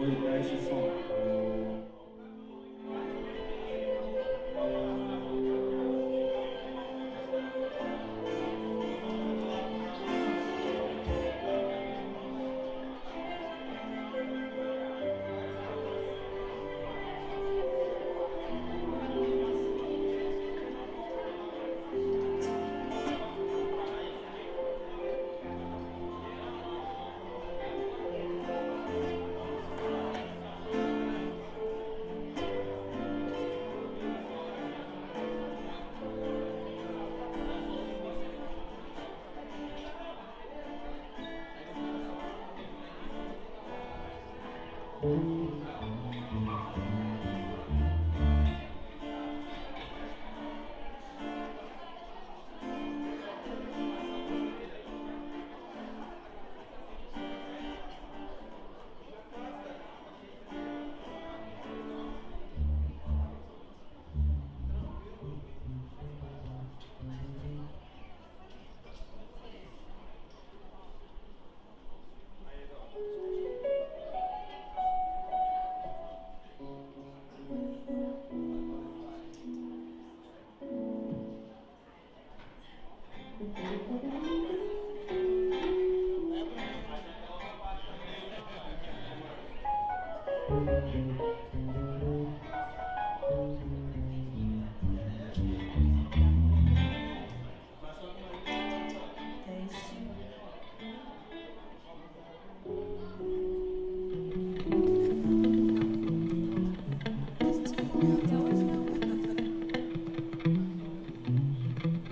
Oi, teste som.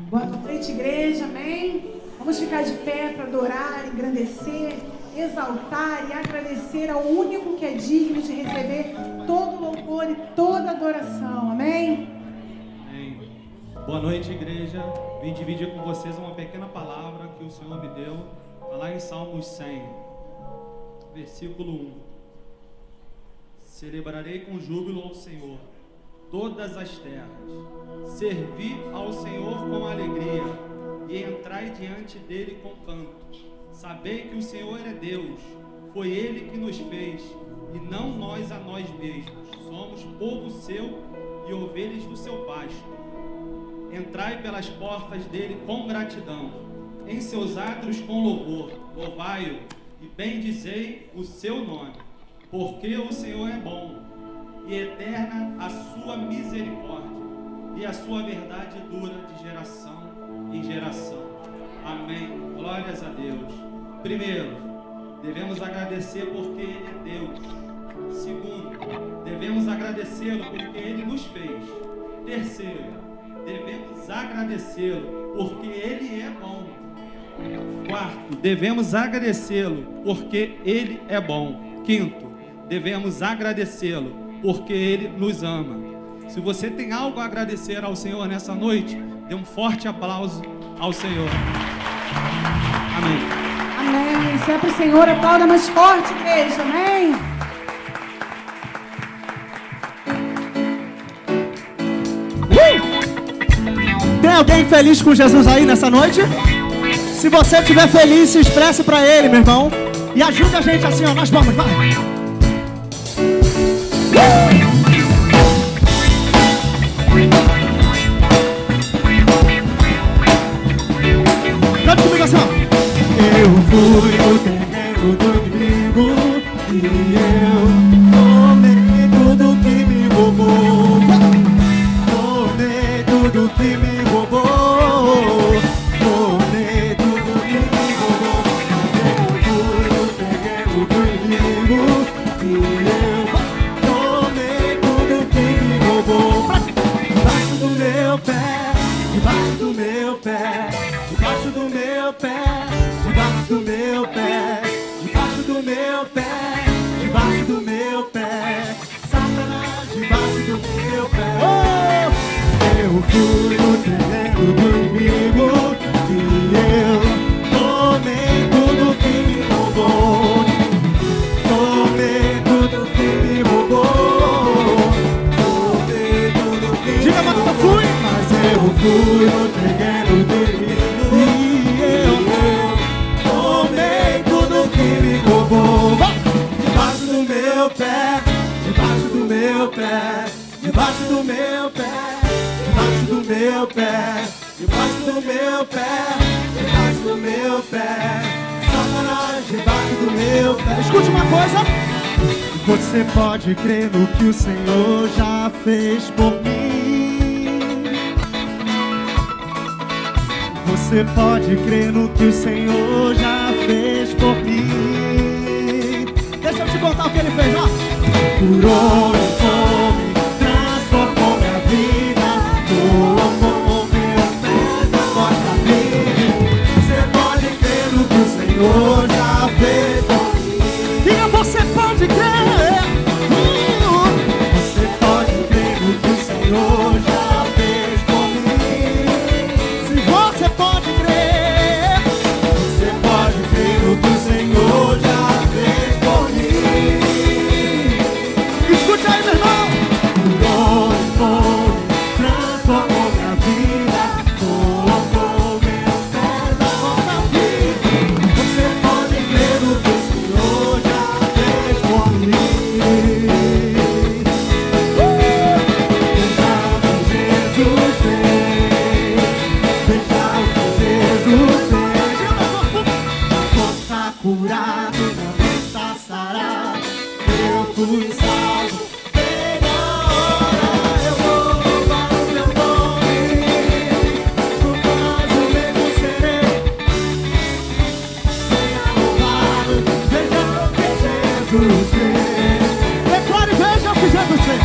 Boa noite, igreja, amém? Vamos ficar de pé para adorar, engrandecer, exaltar e agradecer ao único que é digno de receber todo louvor e toda adoração, amém? Amém. Boa noite, igreja. Vim dividir com vocês uma pequena palavra que o Senhor me deu, lá em Salmos 100, versículo 1. Celebrarei com júbilo ao Senhor todas as terras, servi ao Senhor com alegria e entrai diante dele com canto. Sabei que o Senhor é Deus, foi ele que nos fez e não nós a nós mesmos. Somos povo seu e ovelhas do seu pasto. Entrai pelas portas dele com gratidão, em seus átrios com louvor. Louvai-o e bendizei o seu nome, porque o Senhor é bom e eterna a sua misericórdia, e a sua verdade dura de geração em geração. Amém. Glórias a Deus. Primeiro, devemos agradecer porque Ele é Deus. Segundo, devemos agradecê-lo porque Ele nos fez. Terceiro, devemos agradecê-lo porque Ele é bom. Quarto, devemos agradecê-lo porque Ele é bom. Quinto, devemos agradecê-lo porque Ele nos ama. Se você tem algo a agradecer ao Senhor nessa noite, dê um forte aplauso ao Senhor. Amém. Amém. Se é para o Senhor, aplauda mais forte, igreja. Amém. Tem alguém feliz com Jesus aí nessa noite? Se você estiver feliz, se expresse para Ele, meu irmão. E ajude a gente assim, ó, nós vamos, vai. Canta comigo assim, ó. Eu fui o terreno do inimigo e eu tomei tudo que me roubou. Tomei tudo que me roubou. Tomei tudo que me roubou. Eu fui o terreno do inimigo e eu tomei tudo que me roubou. Debaixo do meu pé, debaixo do meu pé, debaixo do meu pé, debaixo do meu pé, debaixo do meu pé, debaixo do meu pé, Satanás debaixo do meu pé. Oh! Eu fui o terreno do inimigo e eu tomei tudo que me roubou. Tomei tudo que me roubou. Tomei tudo que me roubou. Diga, fui. Mas eu fui o terreno do inimigo e eu tomei tudo que me roubou. Debaixo do meu pé, coisa. Você pode crer no que o Senhor já fez por mim. Você pode crer no que o Senhor já fez por mim. Deixa eu te contar o que ele fez, ó. Curou e fome, transformou minha vida, colocou meus pés na porta dele. Você pode crer no que o Senhor já fez por mim. Diga, você pode crer. Você pode crer no que o Senhor já fez por mim. Se você pode crer, você pode crer no que o Senhor já fez por mim. Escute aí, meu irmão. Curou e foi, transformou minha vida, colocou meus pés na porta vida. Você pode crer no que o Senhor já fez por mim. Veja o que Jesus fez. Veja o que Jesus fez. Vou estar curado, minha mente está sarada. Eu fui salvo. Vem a hora, eu vou louvar o teu nome. Nunca mais o mesmo serei. Venha louvado, veja o que Jesus fez. Declare, veja o que Jesus fez.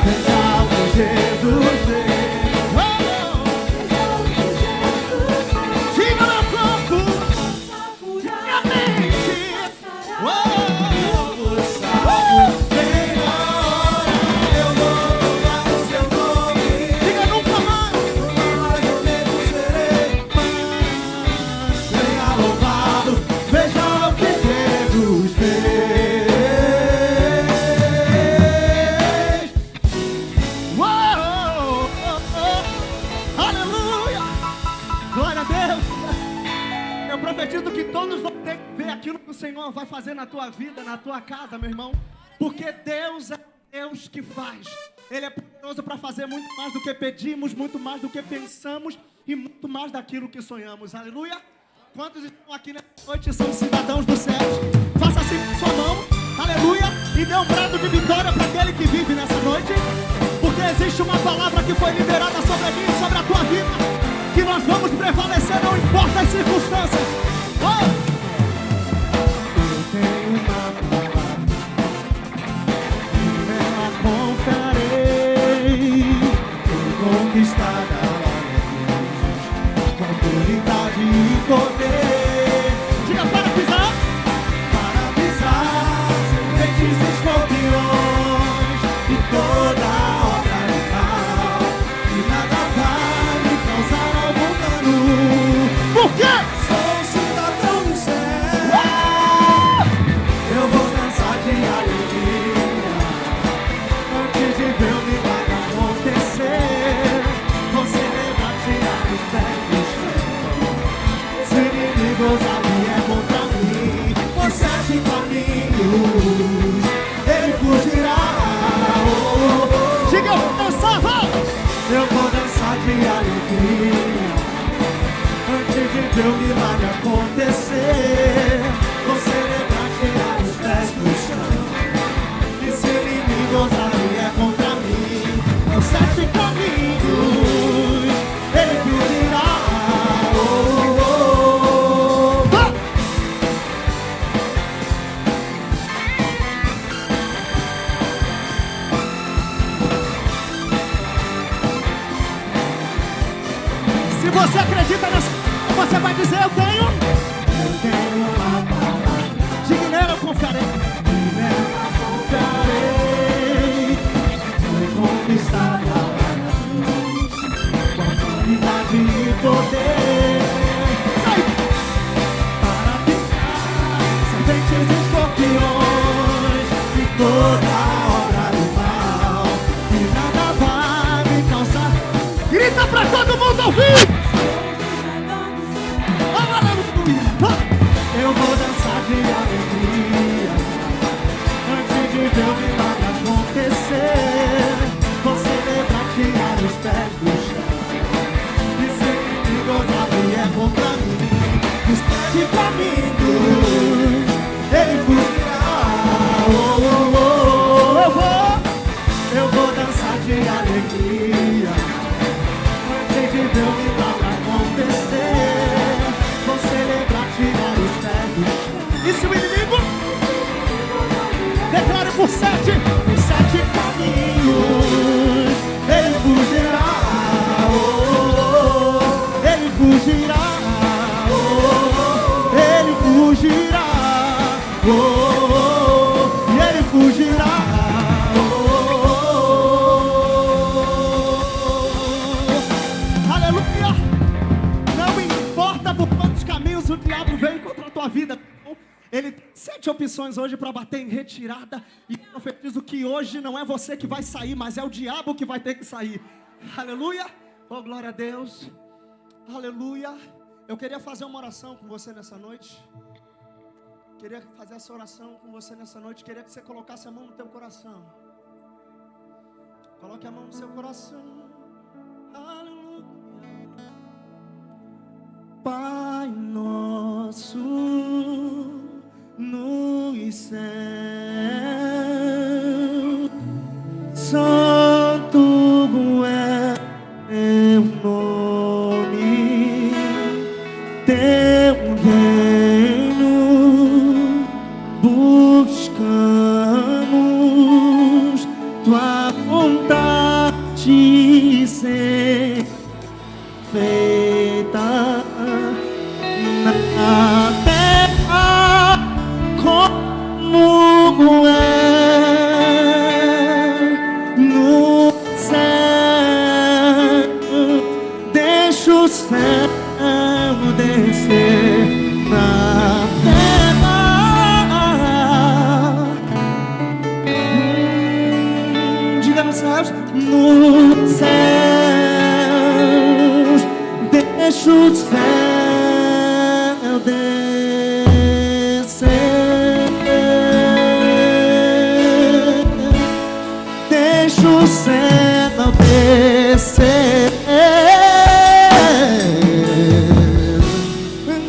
Veja o que Jesus fez. Diga no campo, minha mente. Vem a hora, eu vou louvar o seu nome. Diga, nunca mais o mesmo serei. Venha louvado, veja o que Jesus fez. Uou! Aleluia! Glória a Deus! Eu profetizo que todos vão ter que ver aquilo que o Senhor vai fazer na tua vida, na tua casa, meu irmão. Porque Deus é Deus que faz. Ele é poderoso para fazer muito mais do que pedimos, muito mais do que pensamos e muito mais daquilo que sonhamos. Aleluia! Quantos estão aqui nessa noite e são cidadãos do céu? Faça assim com sua mão. Aleluia! E dê um brado de vitória para aquele que vive nessa noite. Porque existe uma palavra que foi liberada sobre mim e sobre a tua vida. Que nós vamos prevalecer, não importa as circunstâncias. Oh! Eu tenho uma palavra, e nela confiarei. Vou conquistar a glória de Jesus, com autoridade e poder. Diga, para pisar serpentes e escorpiões e toda obra do mal, e nada vai me causar algum dano. Por quê? Sou cidadão do céu. Eu vou dançar de alegria antes de ver o milagre acontecer. Vou celebrar tirar os pés do chão. Se inimigos ali é contra mim, por 7 caminhos ele fugirá. Diga, eu vou dançar, vai! Eu vou dançar de alegria antes de ver o milagre acontecer. Vou celebrar tirar os pés do chão. E se inimigos ali é contra mim, por 7 caminhos ele fugirá. Vai! Se você acredita nessa, você vai dizer: eu tenho uma palavra. Diga, nela eu confiarei. Nela confiarei. Vou conquistar a glória, com autoridade e poder. Sai! Para picar serpentes e escorpiões e toda obra do mal, e nada vai me causar. Grita pra todo mundo ouvir! Eu vou dançar de alegria antes de ver o milagre acontecer. Vou celebrar tirar os pés do chão. E se inimigos ali é contra mim, os 7 caminhos ele fugirá. Eu vou dançar de alegria. Antes de ver o milagre acontecer, vou celebrar, tirar os pés do chão. E se o inimigo declare por 7 caminhos, ele fugirá. Ele fugirá. Ele fugirá. E ele fugirá. Aleluia! Não importa por quantos caminhos o diabo vem contra a tua vida. Ele tem 7 opções hoje para bater em retirada. E eu profetizo que hoje não é você que vai sair, mas é o diabo que vai ter que sair. Aleluia! Oh, glória a Deus! Aleluia! Eu queria fazer uma oração com você nessa noite. Queria fazer essa oração com você nessa noite. Queria que você colocasse a mão no teu coração. Coloque a mão no seu coração. Aleluia. Pai nosso nos céus, santo é teu nome, teu reino buscamos, tua vontade ser feita na terra como é no céu. Deixa o céu descer na terra. Diga nos céus, nos céus. Deixa o céu descer. Deixa o céu descer.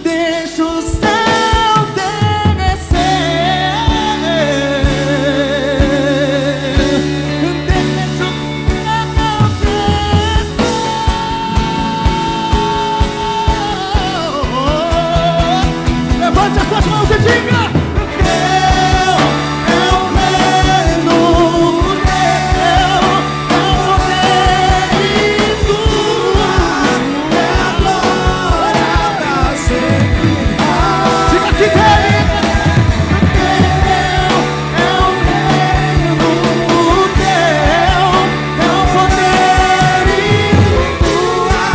Deixa o céu descer. Deixa o céu descer. Levante as suas mãos e diga: teu é o reino, teu é o poder e tua é a glória pra sempre. Diga que teu é o reino, teu é o poder e tua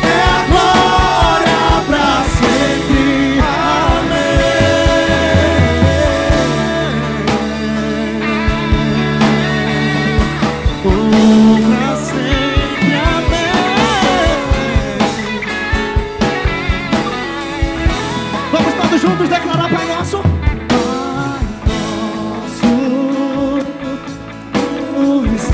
é a glória pra sempre. Pra sempre, amém. Vamos todos juntos declarar: Pai Nosso. Pai Nosso nos céus,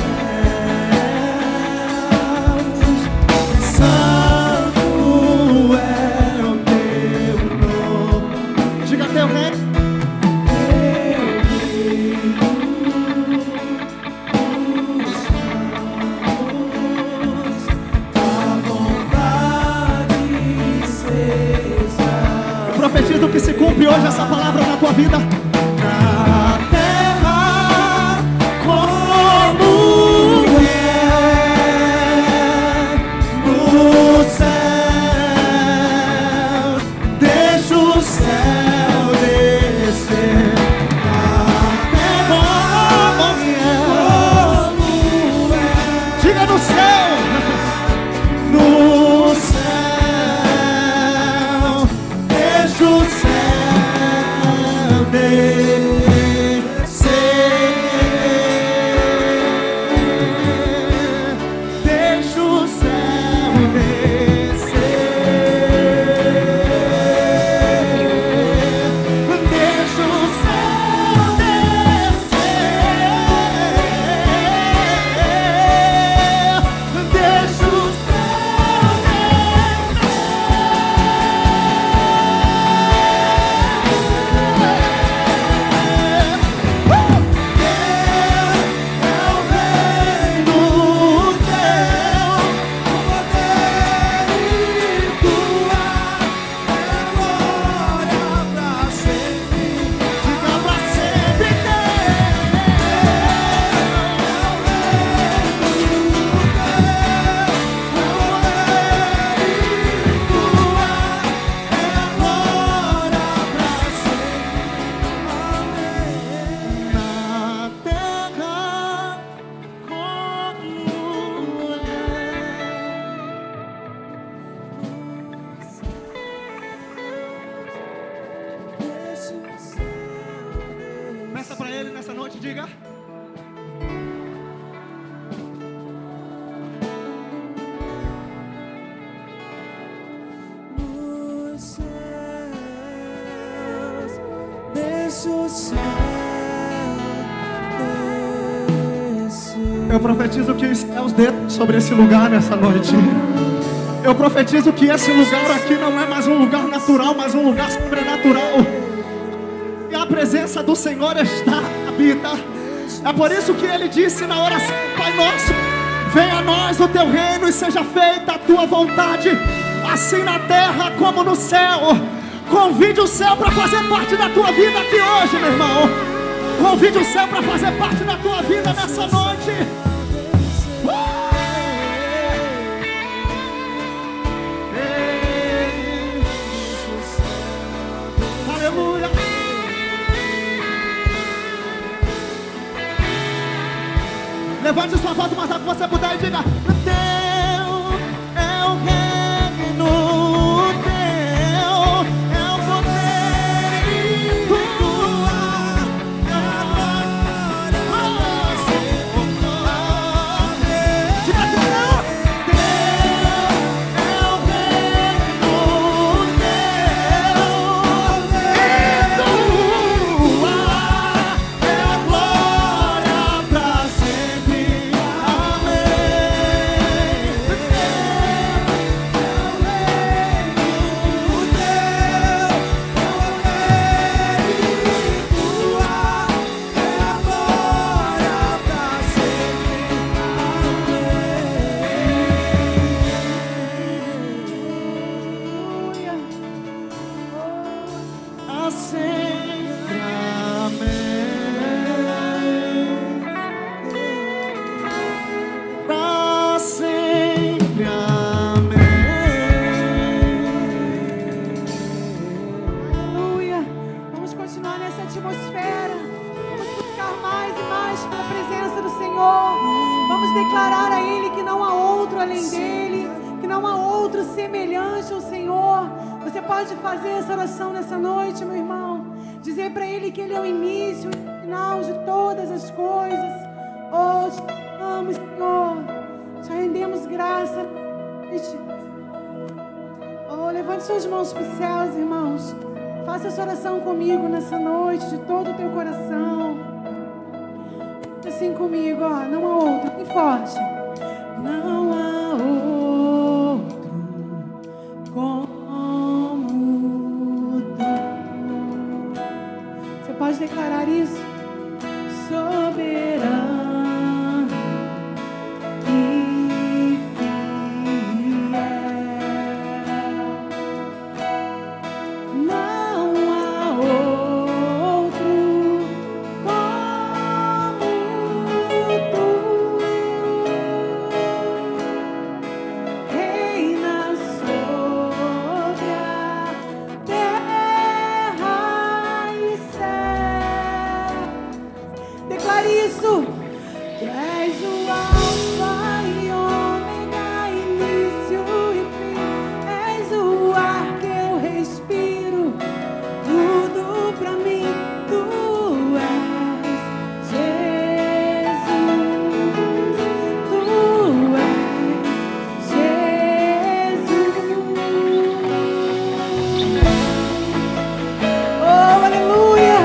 santo é o teu nome. Diga teu reino. Profetizo que se cumpre hoje essa palavra na tua vida. Na terra como é no céu. Deixa o céu descer. Na terra como é. Diga no céu. No céu. Deixa o céu descer. Peça para Ele nessa noite, diga. Nos céus, deixa o céu descer. Eu profetizo que os céus desçam sobre esse lugar nessa noite. Eu profetizo que esse lugar aqui não é mais um lugar natural, mas um lugar sobrenatural. E a presença do Senhor está, habita. É por isso que Ele disse na oração: Pai nosso, venha a nós o teu reino e seja feita a tua vontade, assim na terra como no céu. Convide o céu para fazer parte da tua vida aqui hoje, meu irmão. Convide o céu para fazer parte da tua vida nessa noite. Aleluia. Levante sua voz o mais alto que você puder e diga: teu é o reino, teu é o poder e tua é a glória. Diga: teu é o reino, teu e tua é a glória pra sempre. Aleluia. Vamos continuar nessa atmosfera. Vamos buscar mais e mais pela presença do Senhor. Vamos declarar a Ele que não há outro além dEle, que não há outro semelhante ao Senhor. Você pode fazer essa oração nessa noite, meu irmão. Dizer para Ele que Ele é o início e o final de todas as coisas. Oh, te amamos, Senhor. Te rendemos graça. Oh, levante suas mãos para os céus, irmãos. Faça essa oração comigo nessa noite, de todo o teu coração. Assim comigo, ó. Não há outro. Bem forte. Não há outro como tu. Você pode declarar isso? Soberano e isso. Tu és o Alfa e Ômega, início e fim. És o ar que eu respiro, tudo pra mim. Tu és Jesus, tu és Jesus. Oh, aleluia!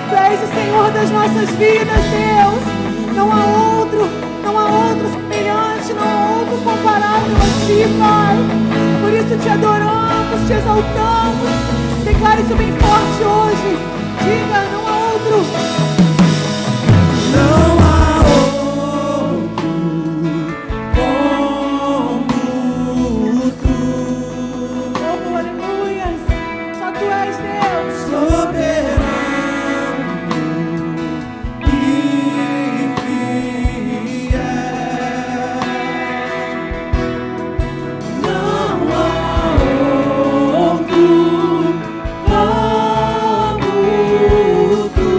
Tu és o Senhor das nossas vidas, Deus. Não há outro semelhante, não há outro comparável a Ti, Pai. Por isso te adoramos, te exaltamos. Declare isso bem forte hoje. Diga: não há outro. Não há outro como tu. Oh, aleluia. Só Tu és Deus. Soberano e fiel. Não há outro como tu.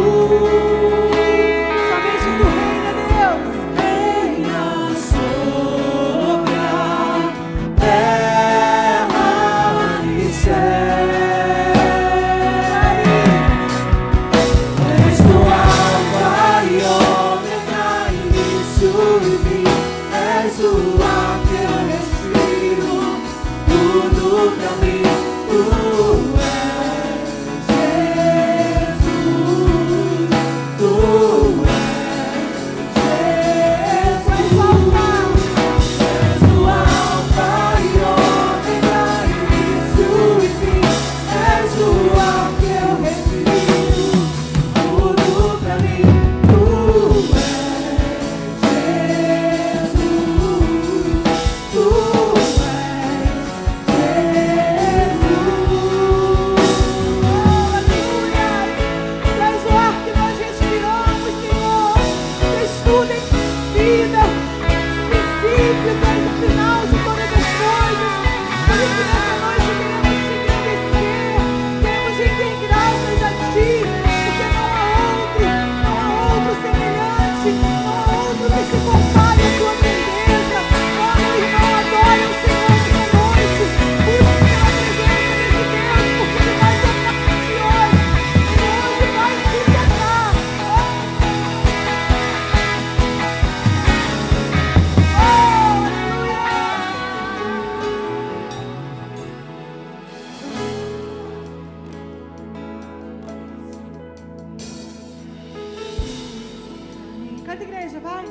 Canta, igreja, vai.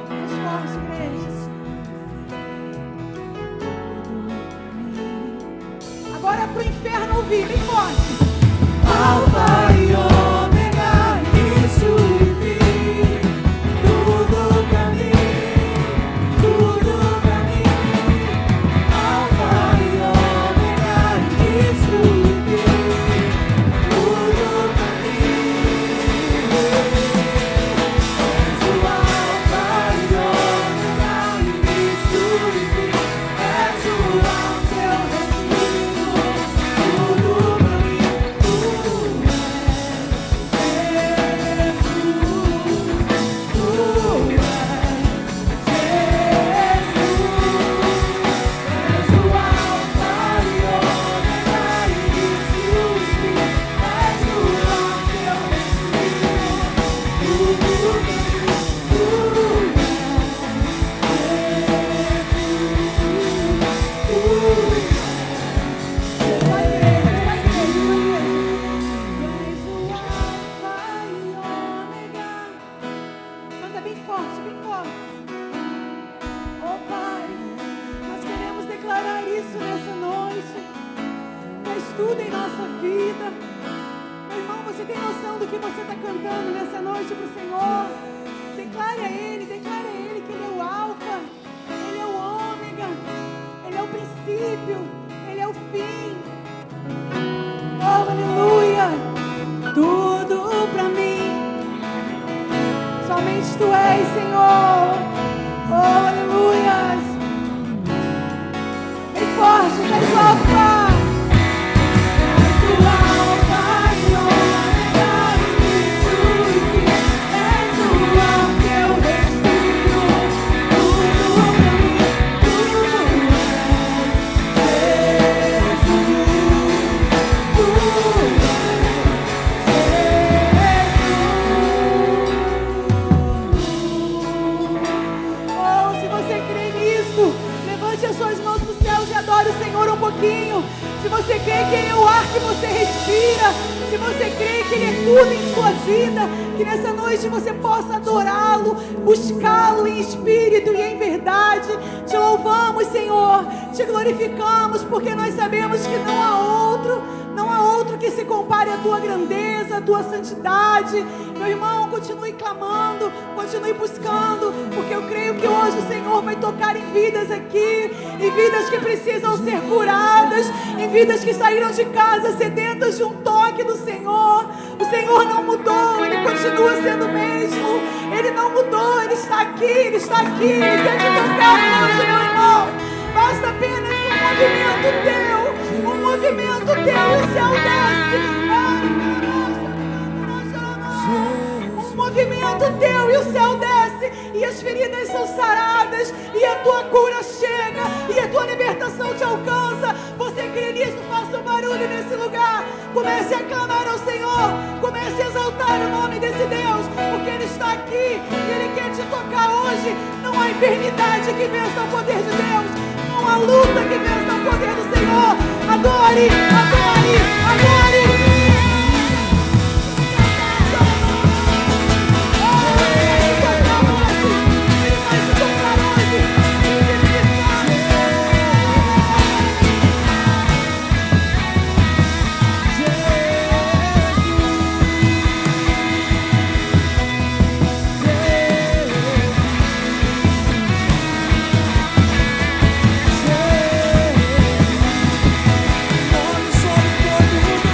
Mais forte, igreja. Agora pro inferno ouvir, bem forte. Alfa e Ômega, início e fim, tudo pra mim, tudo pra mim. Alfa e Ômega, início e fim, tudo pra mim. És o Alfa e Ômega, início e fim, és o Alfa e Ômega, tudo pra mim. Canta bem forte, bem forte. Oh Pai, nós queremos declarar isso nessa noite. Faz tudo em nossa vida. Meu irmão, você tem noção do que você está cantando nessa noite para o Senhor? Declare a Ele que Ele é o Alfa, Ele é o Ômega, Ele é o princípio, Ele é o fim. Oh, aleluia! Tudo pra mim. Somente Tu és, Senhor. Oh, aleluia. Bem forte, bem forte. Se você crê que Ele é o ar que você respira, se você crê que Ele é tudo em sua vida, que nessa noite você possa adorá-lo, buscá-lo em espírito e em verdade. Te louvamos, Senhor, te glorificamos, porque nós sabemos que não há outro que se compare à Tua grandeza, à Tua santidade. Meu irmão, continue clamando, continue buscando, porque eu creio que hoje o Senhor vai tocar em vidas aqui, em vidas que precisam ser curadas, em vidas que saíram de casa sedentas de um toque do Senhor. O Senhor não mudou, Ele continua sendo o mesmo. Ele não mudou, Ele está aqui, Ele está aqui. Ele quer te tocar hoje, meu irmão. Basta apenas um movimento teu, e o céu desce. Um movimento teu e o céu desce, e as feridas são saradas, e a tua cura chega, e a tua libertação te alcança. Você crê nisso? Faça um barulho nesse lugar. Comece a clamar ao Senhor, comece a exaltar o nome desse Deus, porque Ele está aqui e Ele quer te tocar hoje. Não há enfermidade que vença o poder de Deus, não há luta que vença o poder do Senhor. Adore, adore, adore. Sobre todo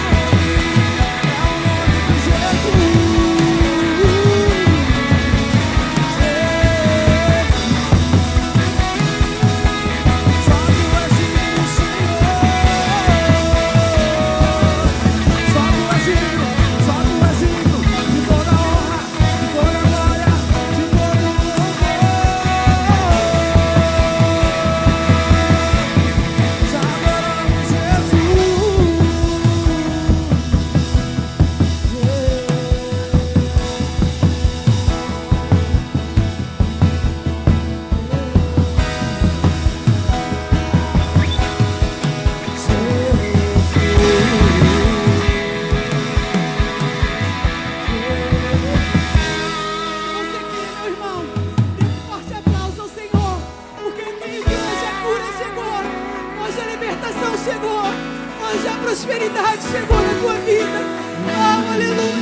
eternidade chegou na tua vida. Oh, aleluia.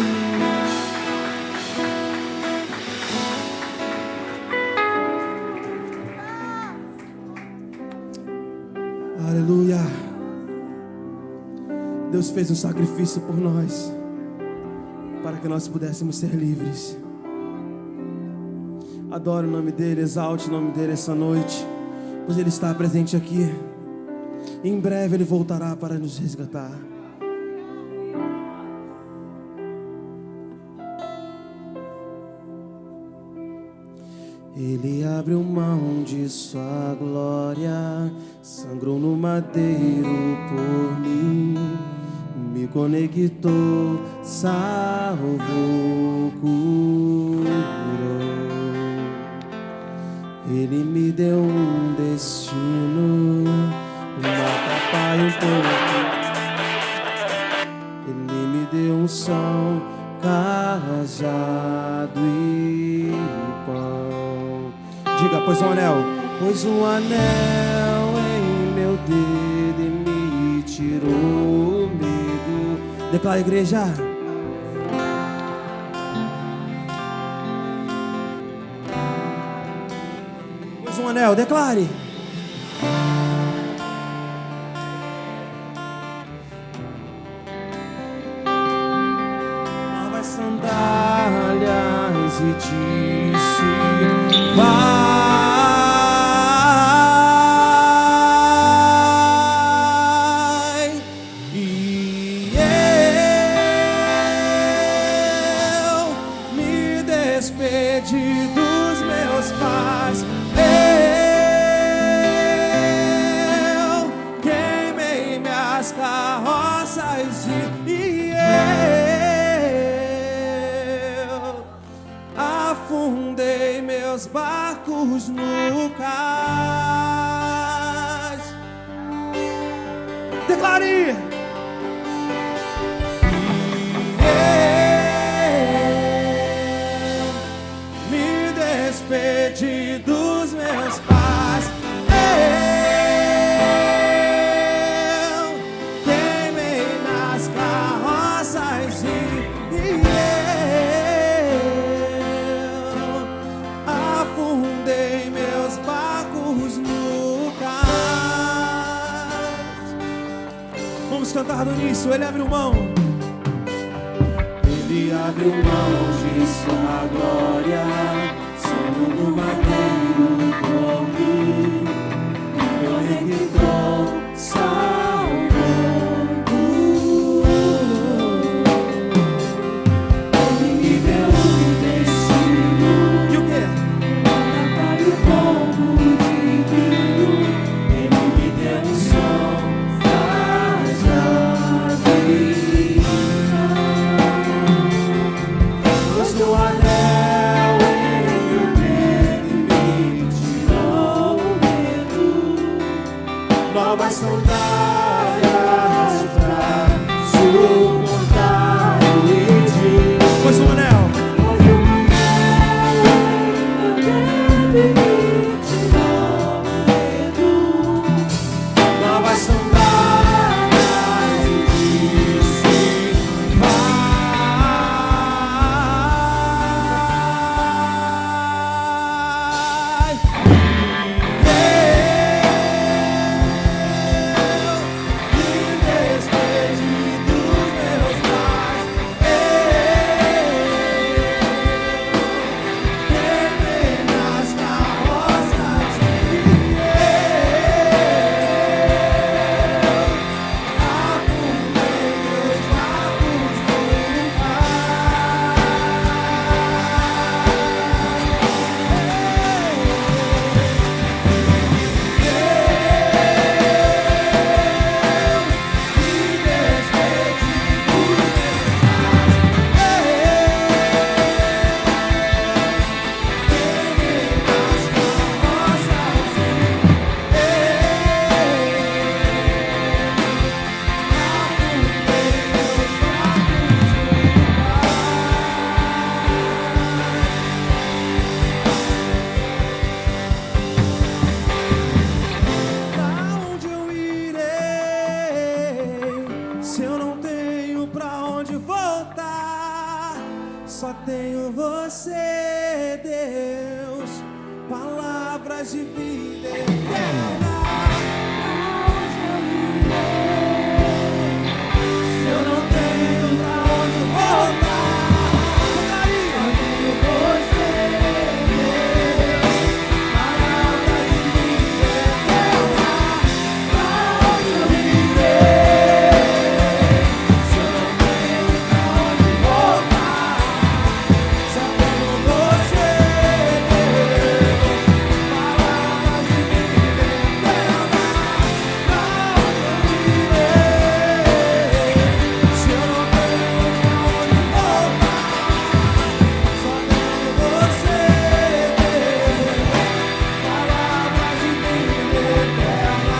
Aleluia. Deus fez um sacrifício por nós, para que nós pudéssemos ser livres. Adore o nome dEle, exalte o nome dEle essa noite, pois Ele está presente aqui. Em breve Ele voltará para nos resgatar. Ele abriu mão de sua glória, sangrou no madeiro por mim, me conectou, salvou, curou. Ele me deu um destino, uma capa e um corpo. Ele me deu um som, cajado e pão. Diga, pôs um anel. Pôs um anel em meu dedo e me tirou o medo. Declara, igreja. Pôs um anel, declare. Novas sandálias e disse: vai. E eu me despedi dos meus pais. Eu queimei minhas carroças e eu afundei meus barcos no cais. Declare. Eu me despedi dos meus pais. Eu queimei nas carroças e eu afundei meus barcos no cais. Vamos cantar no início. Ele abriu mão. Ele abriu mão de sua glória, sangrou no madeiro por mim, me conectou, salvou, Ele me deu um destino. E o quê? Para o povo divino. Ele me deu um som, cajado e pôs no anel em meu dedo e me tirou o medo. Novas sandálias onde voltar. Só tenho você, Deus, palavras de vida eterna. Se eu não tenho pra onde voltar, só tenho você, Deus, palavras de vida eterna. Pra onde eu irei? Se eu não tenho pra onde voltar, só tenho você, Deus, palavras de vida eterna. Pra onde eu irei? Se eu não tenho pra onde voltar, só tenho você, Deus, palavras de vida eterna.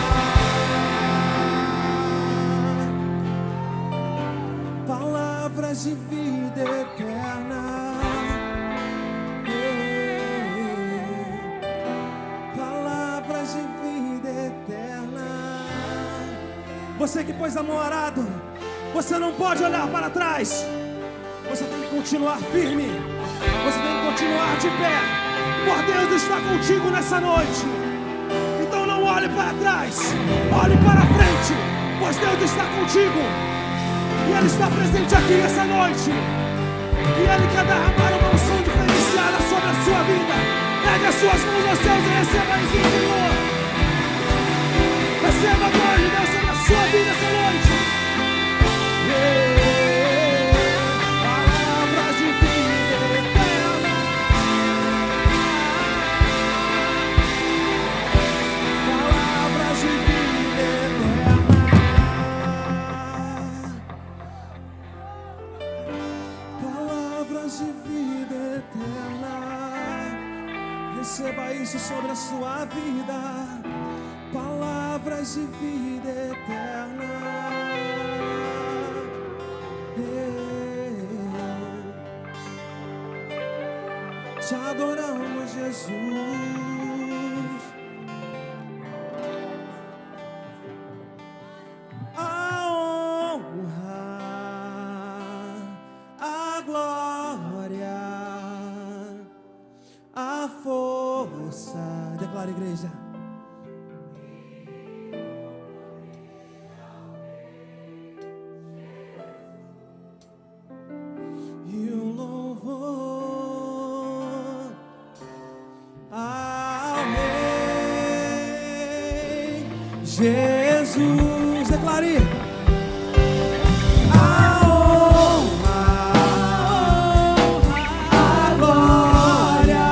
Palavras de vida eterna. Você que pôs a mão arado, você não pode olhar para trás. Você tem que continuar firme. Você tem que continuar de pé. Por Deus está contigo nessa noite. Então não olhe para trás, olhe para frente, pois Deus está contigo. E Ele está presente aqui essa noite. E Ele quer derramar uma unção diferenciada sobre a sua vida. Pegue as suas mãos aos céus e receba isso, Senhor. Receba a glória de Deus sobre a sua vida essa noite. Palavras de vida eterna. Palavras de vida eterna. Palavras de vida eterna. Receba isso sobre a sua vida. Palavras de vida eterna. Te adoramos, Jesus. A honra, a glória, a força. Declara, igreja. E o louvor ao Rei Jesus. Declare. A honra, a glória,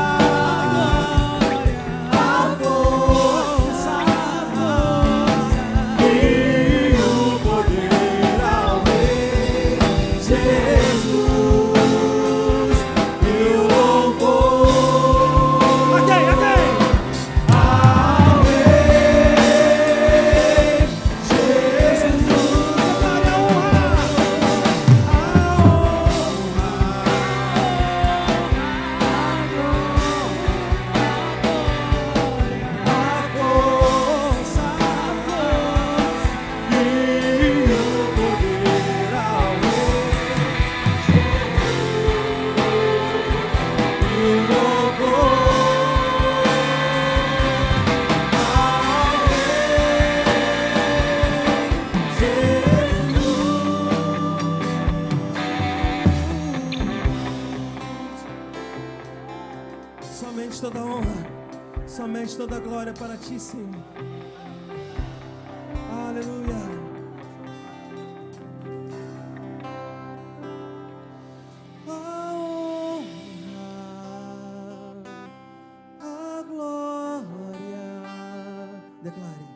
a força e o poder ao Rei Jesus. E o louvor ao Rei Jesus. Declare a honra, a força e o poder ao Rei e o louvor ao Rei Jesus. Somente toda honra, somente toda glória para ti, Senhor. Aleluia. A honra, a glória. Declare.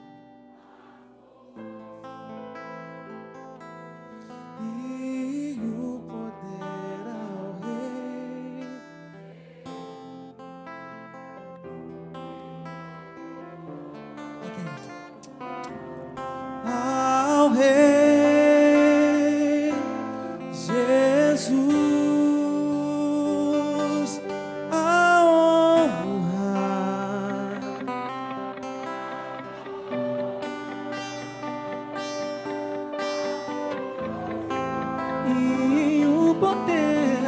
E o poder ao Rei. Ok. e o poder,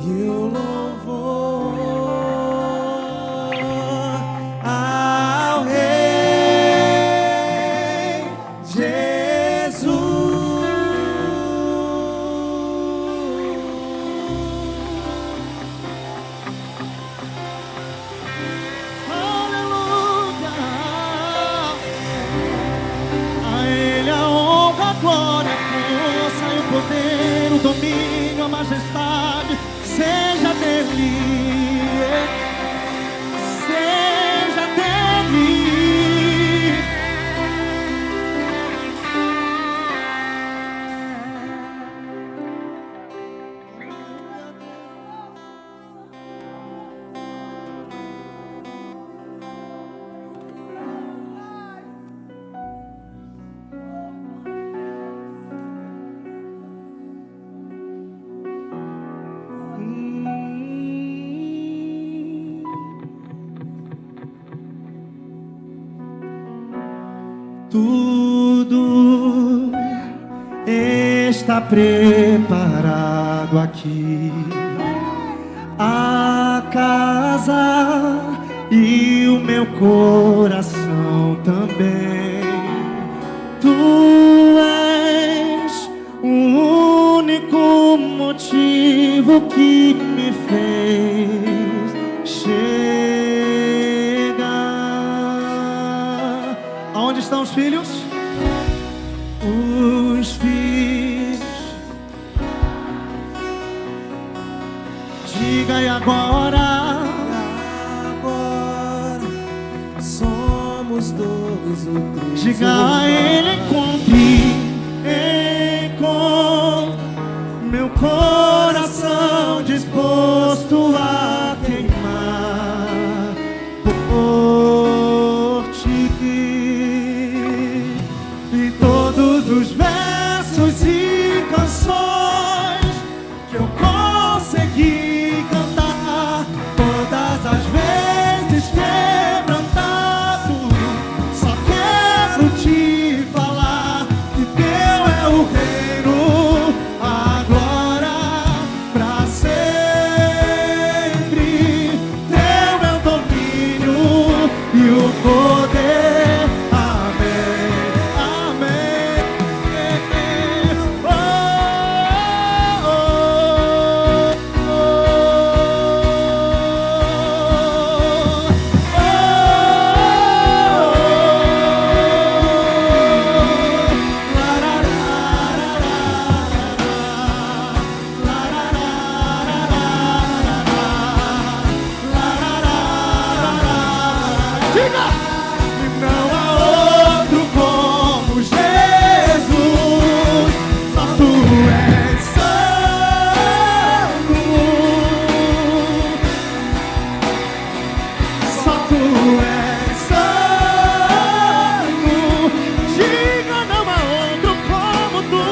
e o louvor ao Rei Jesus. Aleluia. A Ele a honra, a glória, a força e o poder, o domínio, a majestade, seja dele, seja dele. Tudo está preparado aqui, a casa e o meu coração também. Tu és o único motivo que me fez chegar. Aonde estão os filhos? Os filhos. Diga e agora. Somos dois ou três. Diga a Ele, encontre meu coração disposto a queimar por ti. E todos os versos e canções que eu consegui cantar, todas as vezes quebrantado, só quero te falar que teu é o reino, a glória pra sempre. Teu é o domínio e o poder. Amém, amém. Oh, oh, oh, diga! E não há outro como Jesus, só tu és santo, só tu és santo. Diga, não há outro como tu.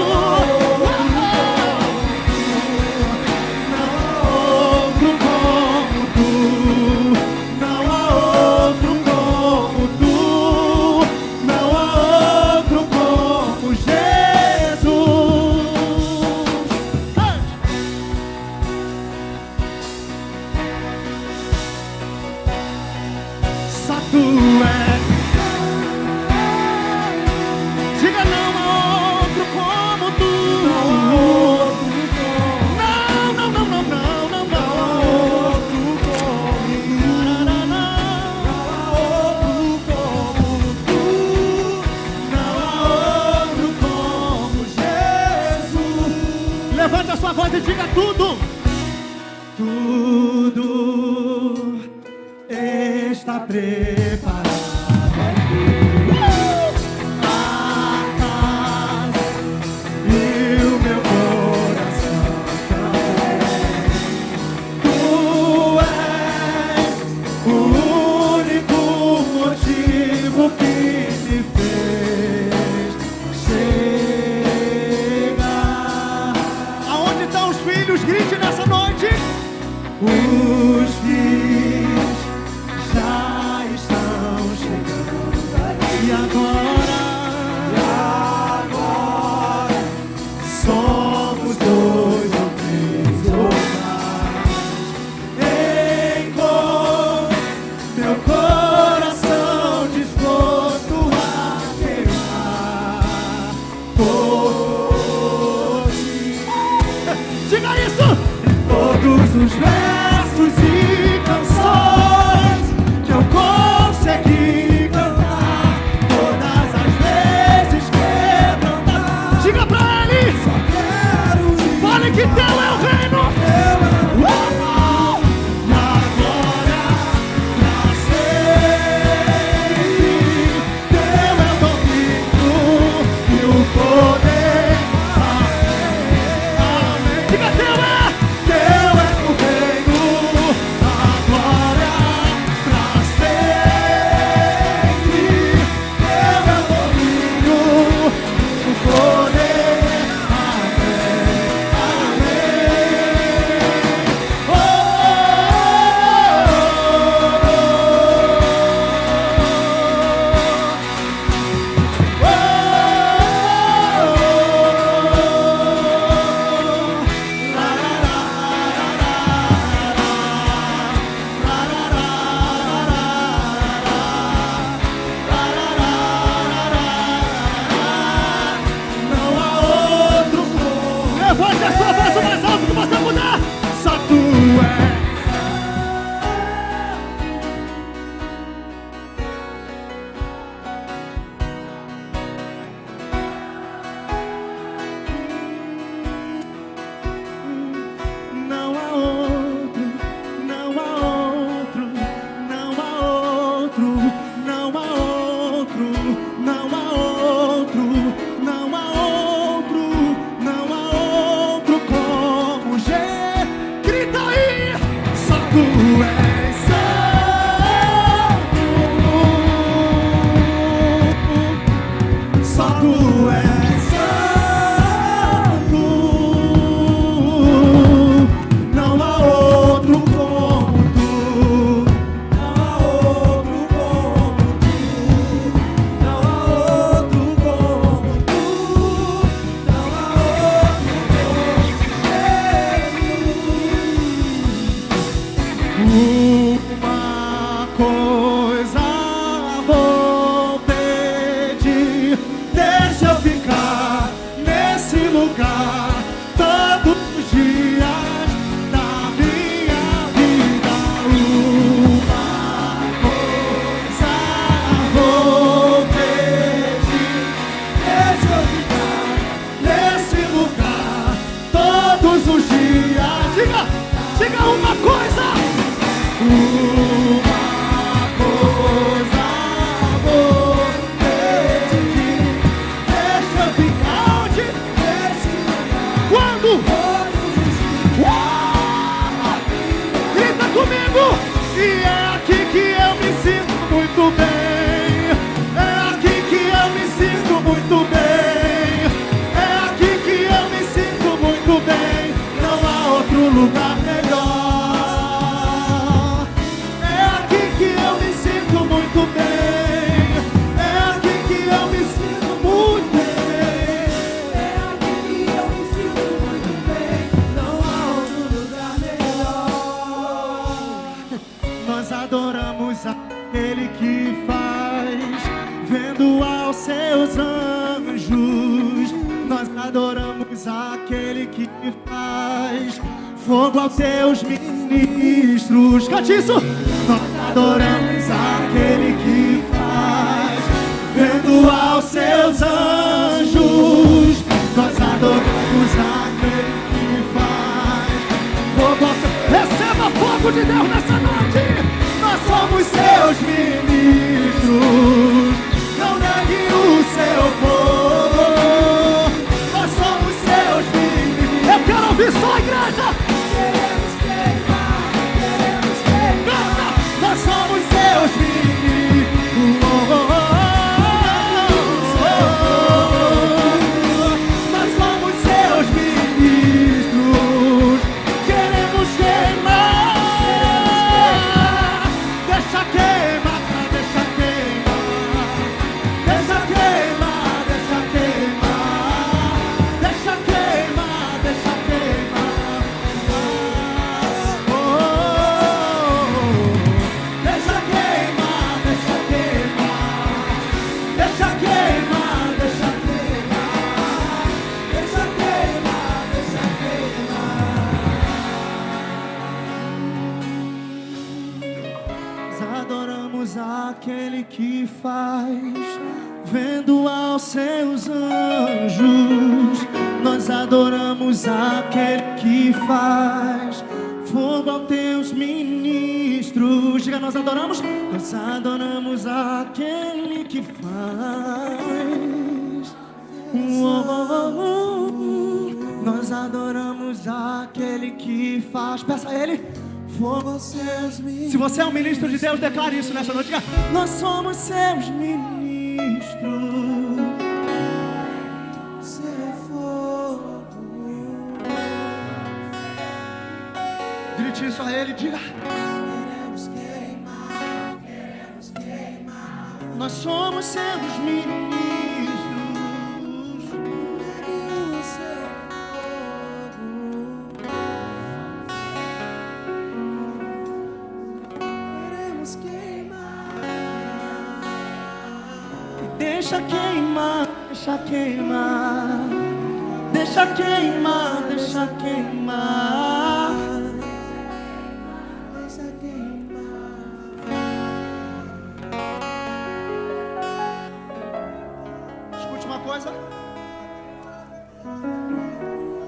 Não há outro como tu. Não há outro como tu. Não há outro como Jesus. Hey! Só tu és. Diga, não há outro como tu. Não, não, não, não, não, não, não. Levante a sua voz e diga tudo. Tudo está preparado aqui. A casa e o meu coração também. Tu és o único motivo que me fez chegar. Aonde estão os filhos? Grite nessa noite. Os filhos já estão E agora somos dois ou três ou mais. Com meu coração disposto a queimar por ti. Diga isso! Todos os versos e canções que eu consegui cantar, todas as vezes quebrantar. Diga pra ele! Só quero ir. Fale que teu é o reino! Na glória, pra sempre. Teu é o domínio e o poder. Amém. Diga teu é! Teu é o reino, a glória pra sempre. Teu é o domínio, o poder. Amém, amém. Oh, não há outro como. Levante a sua voz o mais alto que você puder. Só tu és. Não há outro, não há outro, não há outro, não há outro, não há outro, não há outro, não há outro como Jesus. Grita aí, só tu és santo, só tu és santo. Não há outro como tu, não há outro como tu, não há outro como tu, não há outro como Jesus. Uma coisa vou pedir, deixa eu ficar nesse lugar todos os dias da minha vida. Uma coisa vou pedir, deixa eu ficar nesse lugar todos os dias. Diga, diga uma coisa. Uma coisa vou pedir, deixa eu ficar onde? Nesse lugar. Quando? Grita comigo! E é aqui que eu me sinto muito bem. É aqui que eu me sinto muito bem. É aqui que eu me sinto muito bem. Não há outro lugar melhor. É aqui que eu me sinto muito bem. É aqui que eu me sinto muito bem. É aqui que eu me sinto muito bem. Não há outro lugar melhor. Nós adoramos aquele que faz, vendo aos seus anjos. Nós adoramos aquele que faz fogo aos teus ministros. Cante isso! Nós adoramos aquele que faz, vendo aos seus anjos. Nós adoramos aquele que faz fogo aos seus... Receba fogo de Deus nessa noite! Nós somos seus ministros. Não negue o seu fogo. Nós somos seus ministros. Eu quero ouvir só a igreja. Queremos queimar, queremos queimar. Nós somos seus ministros. Nós somos seus ministros. Queremos queimar. Deixa queimar, deixa queimar. faz, vendo aos seus anjos. Nós adoramos aquele que faz fogo aos teus ministros. Diga, nós adoramos aquele que faz. Nós adoramos aquele que faz. Peça a ele. Se você é um ministro de Deus, declare isso nessa noite. Diga, nós somos seus ministros. Grite isso a ele, diga. Nós somos seus ministros. Deixa queimar, deixa queimar. Deixa queimar, deixa queimar. Deixa queimar. Escute uma coisa.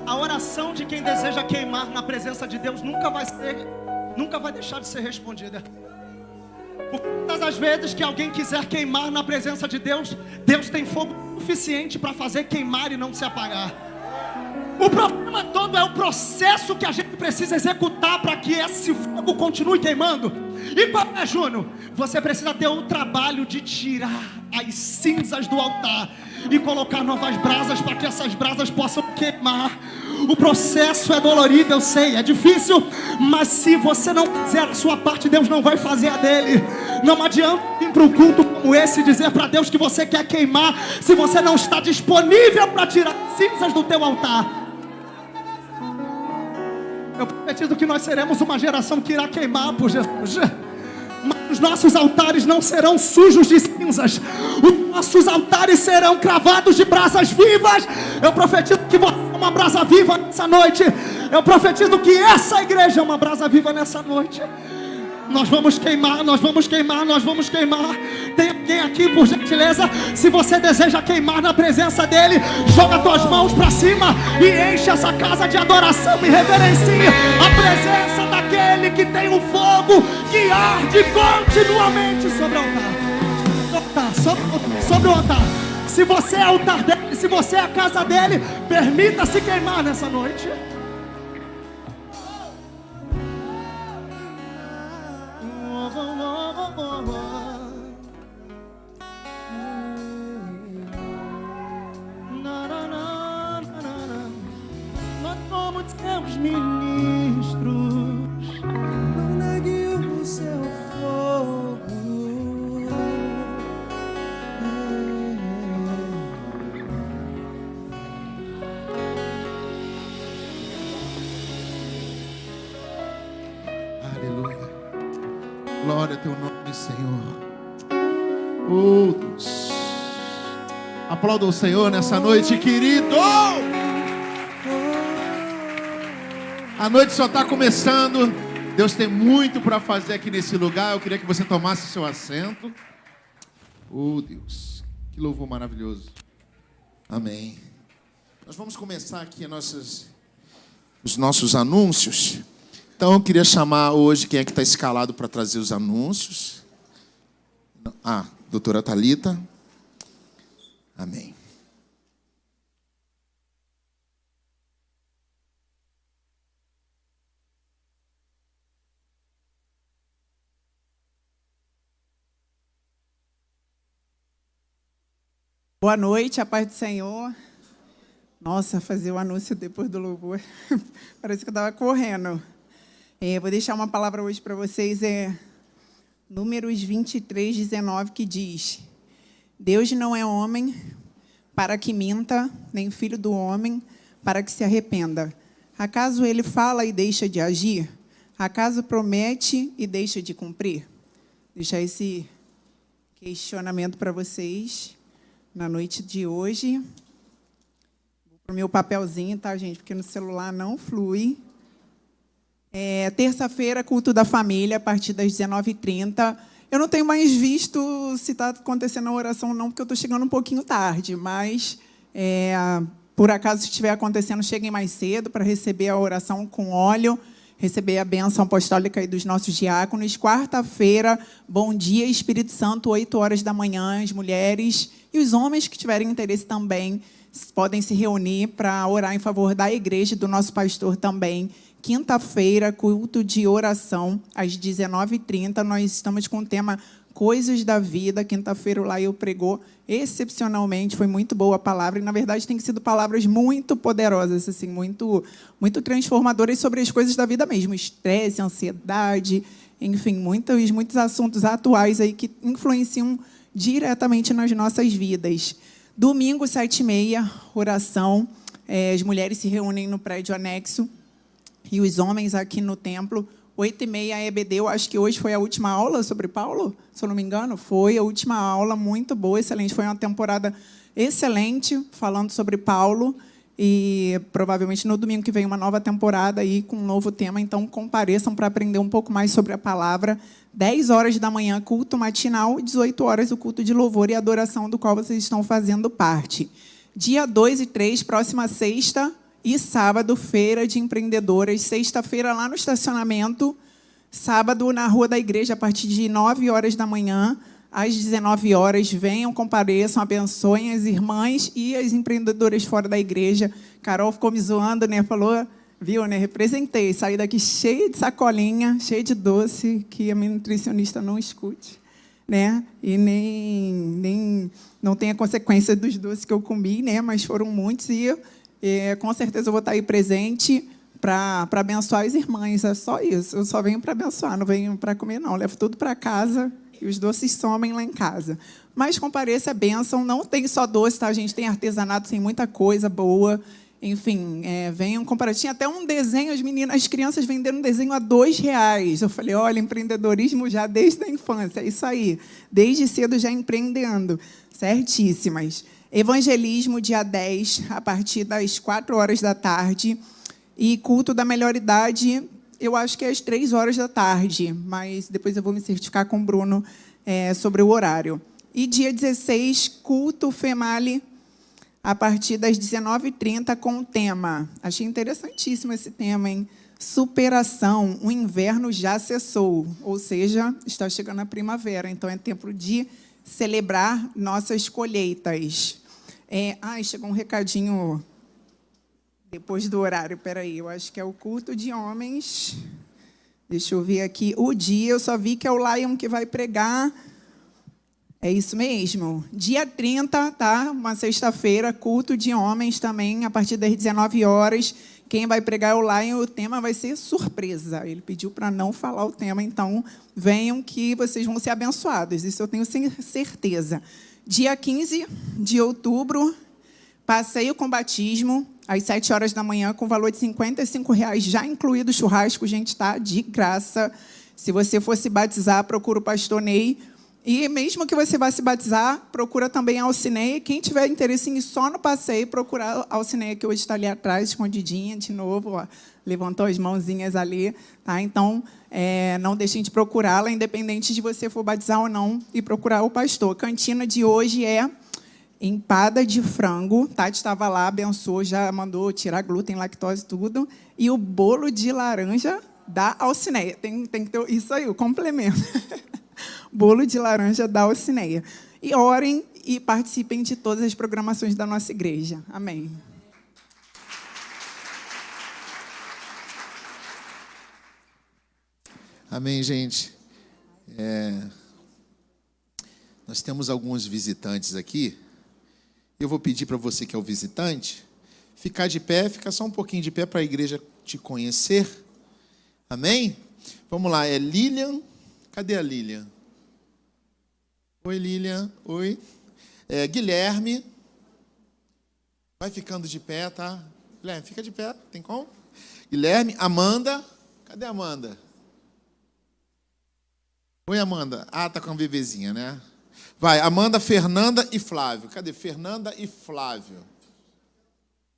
A oração de quem deseja queimar na presença de Deus nunca vai deixar de ser respondida. Todas as vezes que alguém quiser queimar na presença de Deus, Deus tem fogo suficiente para fazer queimar e não se apagar. O problema todo é o processo que a gente precisa executar para que esse fogo continue queimando. E qual é, Júnior? Você precisa ter o trabalho de tirar as cinzas do altar e colocar novas brasas para que essas brasas possam queimar. O processo é dolorido, eu sei, é difícil, mas se você não fizer a sua parte, Deus não vai fazer a dele. Não adianta vir para um culto como esse e dizer para Deus que você quer queimar, se você não está disponível para tirar cinzas do teu altar. Eu profetizo que nós seremos uma geração que irá queimar por Jesus. Mas os nossos altares não serão sujos de cinzas. Os nossos altares serão cravados de brasas vivas. Eu profetizo que você é uma brasa viva nessa noite. Eu profetizo que essa igreja é uma brasa viva nessa noite. Nós vamos queimar, nós vamos queimar, nós vamos queimar. Tem alguém aqui, por gentileza? Se você deseja queimar na presença dele, joga tuas mãos para cima e enche essa casa de adoração e reverencie a presença daquele que tem um fogo que arde continuamente sobre o altar. Sobre o altar. Se você é o altar dele, se você é a casa dele, permita-se queimar nessa noite. Nós somos seus ministros. Não negue o seu fogo. Aleluia. Glória a teu nome, Senhor. Oh, Deus. Aplauda o Senhor nessa noite, querido. A noite só está começando. Deus tem muito para fazer aqui nesse lugar. Eu queria que você tomasse seu assento. Oh, Deus. Que louvor maravilhoso. Amém. Nós vamos começar aqui os nossos anúncios. Então eu queria chamar hoje quem é que está escalado para trazer os anúncios. Doutora Thalita. Amém. Boa noite, a paz do Senhor. Nossa, fazer o anúncio depois do louvor, parece que eu estava correndo. Vou deixar uma palavra hoje para vocês, Números 23, 19, que diz: Deus não é homem para que minta, nem filho do homem para que se arrependa. Acaso ele fala e deixa de agir? Acaso promete e deixa de cumprir? Deixar esse questionamento para vocês na noite de hoje. Vou para o meu papelzinho, tá, gente? Porque no celular não flui. Terça-feira, culto da família, a partir das 19h30. Eu não tenho mais visto se está acontecendo a oração ou não, porque eu estou chegando um pouquinho tarde, mas, por acaso, se estiver acontecendo, cheguem mais cedo para receber a oração com óleo, receber a bênção apostólica aí dos nossos diáconos. Quarta-feira, bom dia, Espírito Santo, 8 horas da manhã, as mulheres e os homens que tiverem interesse também podem se reunir para orar em favor da igreja e do nosso pastor também. Quinta-feira, culto de oração, às 19h30. Nós estamos com o tema Coisas da Vida. Quinta-feira, o Laio pregou excepcionalmente, foi muito boa a palavra. E, na verdade, tem sido palavras muito poderosas, assim, muito transformadoras sobre as coisas da vida mesmo. Estresse, ansiedade, enfim, muitos assuntos atuais aí que influenciam diretamente nas nossas vidas. Domingo, 7h30, oração. As mulheres se reúnem no prédio anexo e os homens aqui no templo. 8h30, EBD. Eu acho que hoje foi a última aula sobre Paulo, se eu não me engano. Foi a última aula, muito boa, excelente. Foi uma temporada excelente, falando sobre Paulo. E provavelmente no domingo que vem uma nova temporada aí com um novo tema. Então, compareçam para aprender um pouco mais sobre a palavra. 10 horas da manhã, culto matinal. 18 horas, o culto de louvor e adoração, do qual vocês estão fazendo parte. Dia 2 e 3, próxima sexta e sábado, feira de empreendedoras. Sexta-feira, lá no estacionamento. Sábado, na rua da igreja, a partir de 9 horas da manhã, às 19 horas. Venham, compareçam, abençoem as irmãs e as empreendedoras fora da igreja. Carol ficou me zoando, né? Falou, viu, né? Representei. Saí daqui cheia de sacolinha, cheia de doce, que a minha nutricionista não escute, né? E nem não tenha consequência dos doces que eu comi, né? Mas foram muitos e com certeza eu vou estar aí presente para abençoar as irmãs. É só isso. Eu só venho para abençoar, não venho para comer, não. Eu levo tudo para casa e os doces somem lá em casa. Mas compareça, é bênção. Não tem só doce, tá? A gente tem artesanato, tem muita coisa boa. Enfim, venham comparar. Tinha até um desenho, as crianças vendendo um desenho a R$2. Eu falei, olha, empreendedorismo já desde a infância. É isso aí. Desde cedo já empreendendo. Certíssimas. Evangelismo, dia 10, a partir das 4 horas da tarde. E culto da melhor idade, eu acho que é às 3 horas da tarde. Mas depois eu vou me certificar com o Bruno sobre o horário. E dia 16, culto Female, a partir das 19h30, com o tema. Achei interessantíssimo esse tema, hein? Superação, o inverno já cessou. Ou seja, está chegando a primavera. Então, é tempo de celebrar nossas colheitas. Chegou um recadinho depois do horário. Espera aí, eu acho que é o culto de homens. Deixa eu ver aqui. O dia, eu só vi que é o Lion que vai pregar. É isso mesmo. Dia 30, tá? Uma sexta-feira, culto de homens também, a partir das 19 horas. Quem vai pregar é o Lion, o tema vai ser surpresa. Ele pediu para não falar o tema, então venham que vocês vão ser abençoados. Isso eu tenho certeza. Dia 15 de outubro, passeio com batismo, às 7 horas da manhã, com valor de R$55, já incluído o churrasco, gente, tá? De graça. Se você for se batizar, procura o pastor Ney. E mesmo que você vá se batizar, procura também a Alcineia. Quem tiver interesse em ir só no passeio, procura a Alcineia, que hoje está ali atrás, escondidinha, de novo, ó, levantou as mãozinhas ali. Tá? Então, não deixem de procurá-la, independente de você for batizar ou não, e procurar o pastor. Cantina de hoje é empada de frango. Tati estava lá, abençoou, já mandou tirar glúten, lactose, tudo. E o bolo de laranja da Alcineia. Tem que ter isso aí, o complemento. Bolo de laranja da Alcineia. E orem e participem de todas as programações da nossa igreja. Amém. Amém, gente. Nós temos alguns visitantes aqui. Eu vou pedir para você que é o visitante, ficar de pé, ficar só um pouquinho de pé para a igreja te conhecer. Amém? Vamos lá, é Lilian. Cadê a Lilian? Oi, Lilian. Oi. Guilherme. Vai ficando de pé, tá? Guilherme, fica de pé. Tem como? Guilherme. Amanda. Cadê a Amanda? Oi, Amanda. Tá com a bebezinha, né? Vai, Amanda, Fernanda e Flávio. Cadê? Fernanda e Flávio.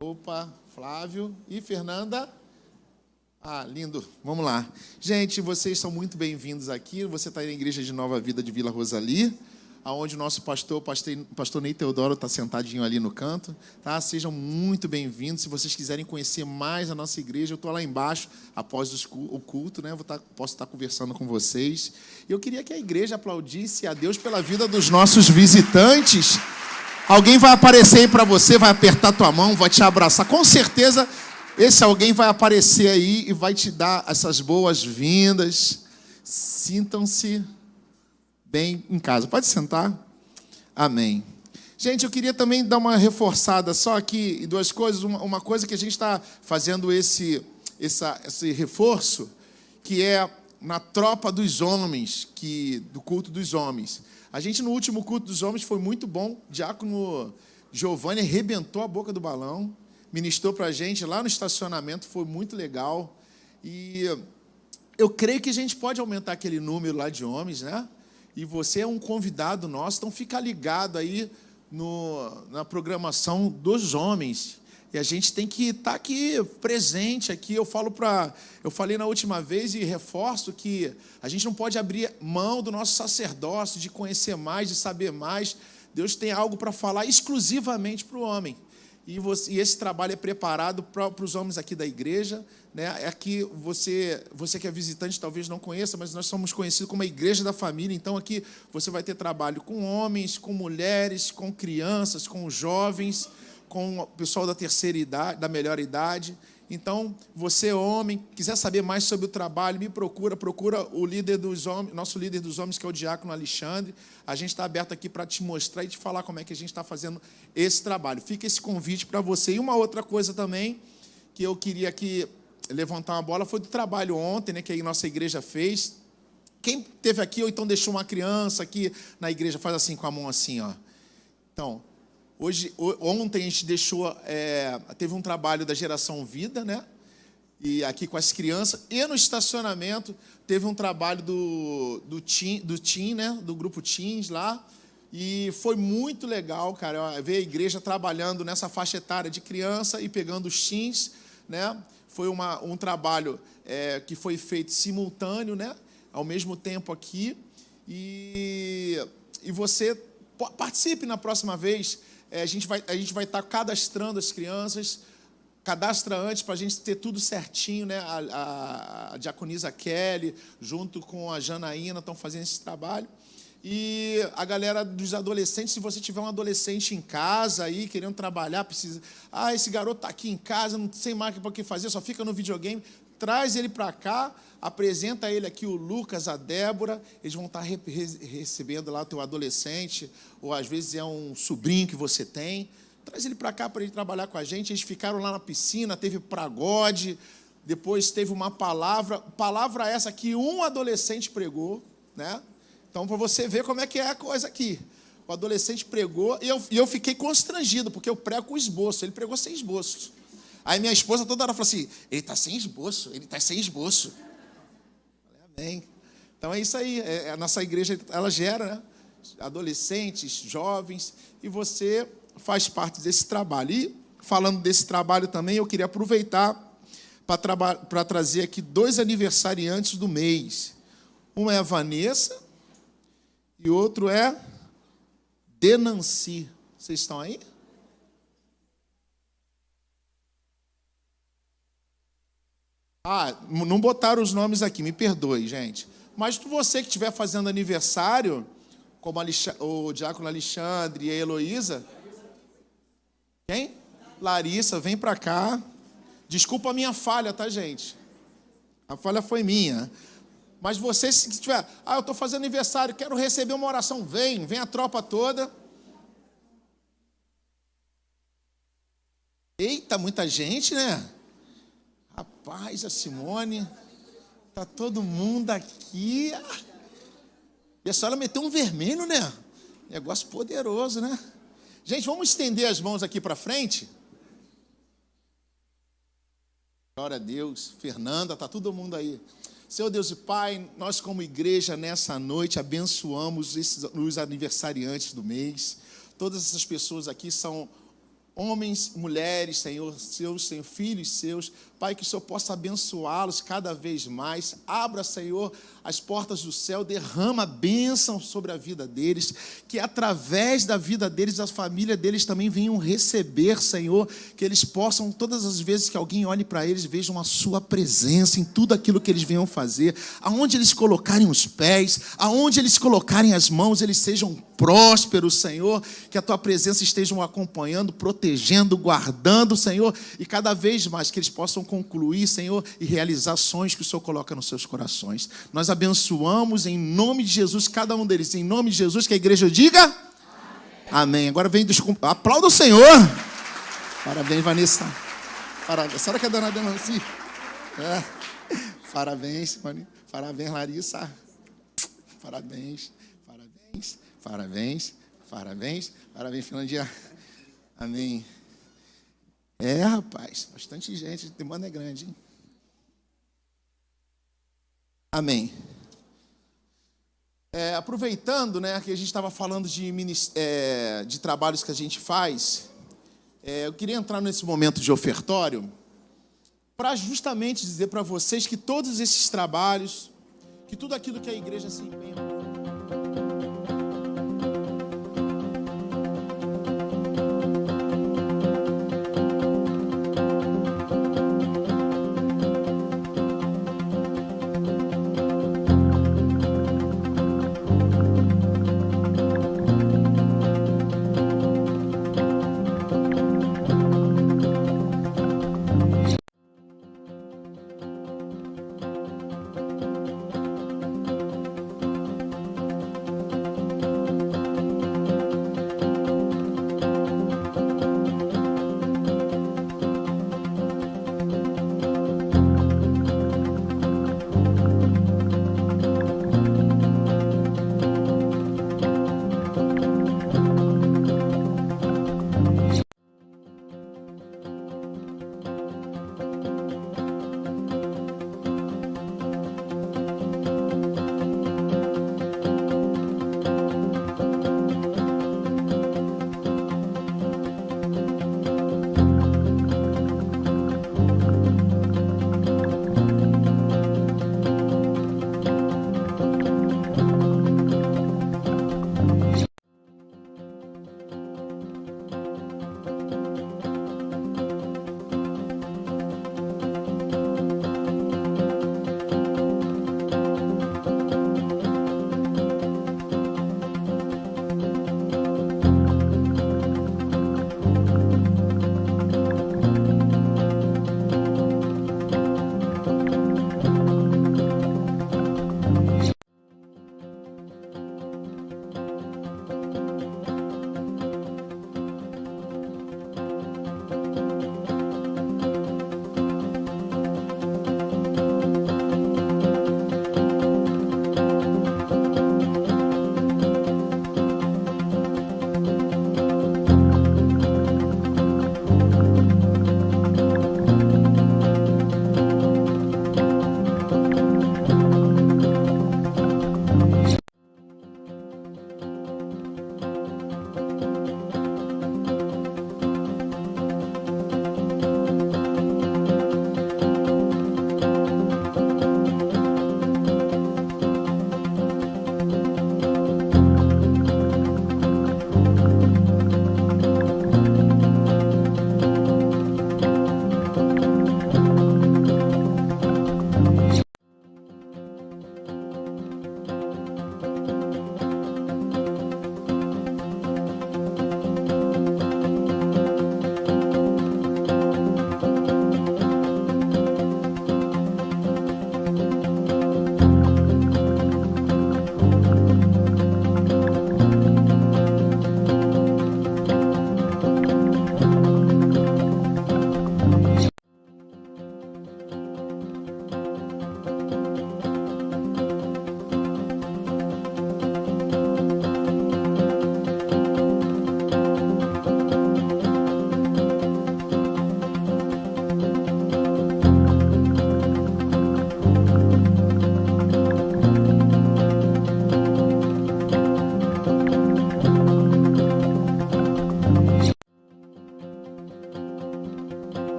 Opa, Flávio e Fernanda. Ah, lindo. Vamos lá. Gente, vocês são muito bem-vindos aqui. Você está na Igreja de Nova Vida de Vila Rosali, aonde o nosso pastor Ney Teodoro está sentadinho ali no canto. Tá? Sejam muito bem-vindos. Se vocês quiserem conhecer mais a nossa igreja, eu estou lá embaixo, após o culto, né? Posso estar conversando com vocês. Eu queria que a igreja aplaudisse a Deus pela vida dos nossos visitantes. Alguém vai aparecer aí para você, vai apertar tua mão, vai te abraçar. Com certeza, esse alguém vai aparecer aí e vai te dar essas boas-vindas. Sintam-se bem em casa. Pode sentar. Amém. Gente, eu queria também dar uma reforçada só aqui, duas coisas. Uma coisa que a gente está fazendo esse reforço, que é na tropa dos homens, do culto dos homens. A gente, no último culto dos homens, foi muito bom. O diácono Giovanni arrebentou a boca do balão, ministrou para a gente lá no estacionamento, foi muito legal. E eu creio que a gente pode aumentar aquele número lá de homens, né? E você é um convidado nosso, então fica ligado aí na programação dos homens. E a gente tem que estar aqui, presente aqui. Eu falei na última vez e reforço que a gente não pode abrir mão do nosso sacerdócio, de conhecer mais, de saber mais. Deus tem algo para falar exclusivamente para o homem. E esse trabalho é preparado para os homens aqui da igreja, né? Aqui você que é visitante talvez não conheça, mas nós somos conhecidos como a igreja da família. Então aqui você vai ter trabalho com homens, com mulheres, com crianças, com jovens, com o pessoal da terceira idade, da melhor idade. Então, você, homem, quiser saber mais sobre o trabalho, me procura o líder dos homens, nosso líder dos homens, que é o diácono Alexandre. A gente está aberto aqui para te mostrar e te falar como é que a gente está fazendo esse trabalho. Fica esse convite para você. E uma outra coisa também, que eu queria aqui levantar uma bola, foi do trabalho ontem, né, que a nossa igreja fez. Quem esteve aqui ou então deixou uma criança aqui na igreja, faz assim com a mão assim, ó. Então, ontem a gente teve um trabalho da Geração Vida, né? E aqui com as crianças. E no estacionamento teve um trabalho do Team, né? Do grupo Teens lá. E foi muito legal, cara, ver a igreja trabalhando nessa faixa etária de criança e pegando os teens, né? Foi um trabalho que foi feito simultâneo, né? Ao mesmo tempo aqui. E você participe na próxima vez. A gente vai estar cadastrando as crianças, cadastra antes para a gente ter tudo certinho, né? A diaconisa Kelly, junto com a Janaína, estão fazendo esse trabalho. E a galera dos adolescentes, se você tiver um adolescente em casa aí, querendo trabalhar, precisa... esse garoto está aqui em casa, não tem mais o que fazer, só fica no videogame, traz ele para cá, apresenta ele aqui, o Lucas, a Débora, eles vão estar recebendo lá o teu adolescente, ou às vezes é um sobrinho que você tem, traz ele para cá para ele trabalhar com a gente. Eles ficaram lá na piscina, teve pragode, depois teve uma palavra essa que um adolescente pregou, né? Então, para você ver como é que é a coisa aqui. O adolescente pregou e eu fiquei constrangido, porque eu prego com esboço, ele pregou sem esboço. Aí minha esposa toda hora falou assim, ele está sem esboço. Eu falei, amém. Então é isso aí, a nossa igreja, ela gera, né? Adolescentes, jovens, e você faz parte desse trabalho. E falando desse trabalho também, eu queria aproveitar para trazer aqui 2 aniversariantes do mês. Uma é a Vanessa e outro é Denanci. Vocês estão aí? Não botaram os nomes aqui, me perdoe, gente. Mas você que estiver fazendo aniversário, como o diácono Alexandre e a Heloísa. Quem? Larissa, vem para cá. Desculpa a minha falha, tá, gente? A falha foi minha. Mas você, se tiver... eu estou fazendo aniversário, quero receber uma oração. Vem a tropa toda. Eita, muita gente, né? Rapaz, a Simone, tá todo mundo aqui. E a senhora meteu um vermelho, né? Negócio poderoso, né? Gente, vamos estender as mãos aqui para frente. Glória a Deus. Fernanda, tá todo mundo aí. Senhor Deus e Pai, nós como igreja nessa noite abençoamos os aniversariantes do mês. Todas essas pessoas aqui são homens, mulheres, Senhor, seus, Senhor, filhos seus, Pai, que o Senhor possa abençoá-los cada vez mais. Abra, Senhor, as portas do céu, derrama bênção sobre a vida deles, que através da vida deles, a família deles também venham receber, Senhor, que eles possam, todas as vezes que alguém olhe para eles, vejam a sua presença em tudo aquilo que eles venham fazer, aonde eles colocarem os pés, aonde eles colocarem as mãos, eles sejam prósperos, Senhor, que a tua presença esteja acompanhando, protegendo, guardando, Senhor, e cada vez mais que eles possam concluir, Senhor, e realizar sonhos que o Senhor coloca nos seus corações. Nós abençoamos em nome de Jesus cada um deles, em nome de Jesus, que a igreja diga amém. Amém. Agora vem, aplauda o Senhor. Parabéns, Vanessa. Parabéns. A senhora que é dona Nancy? Parabéns, parabéns, Larissa. Parabéns, parabéns, parabéns, parabéns, parabéns, Finlandia. Amém. Rapaz, bastante gente, a demanda é grande, hein? Amém. Aproveitando, né, que a gente estava falando de trabalhos que a gente faz, eu queria entrar nesse momento de ofertório para justamente dizer para vocês que todos esses trabalhos, que tudo aquilo que a igreja se empenha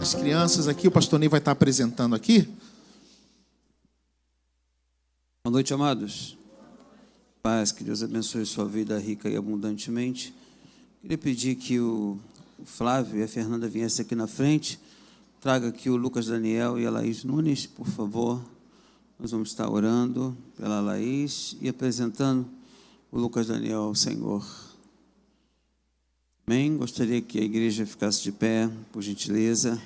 as crianças aqui, o pastor Ney vai estar apresentando aqui. Boa noite, amados. Paz, que Deus abençoe sua vida rica e abundantemente. Queria pedir que o Flávio e a Fernanda viessem aqui na frente. Traga aqui o Lucas Daniel e a Laís Nunes, por favor. Nós vamos estar orando pela Laís e apresentando o Lucas Daniel ao Senhor. Amém? Gostaria que a igreja ficasse de pé, por gentileza.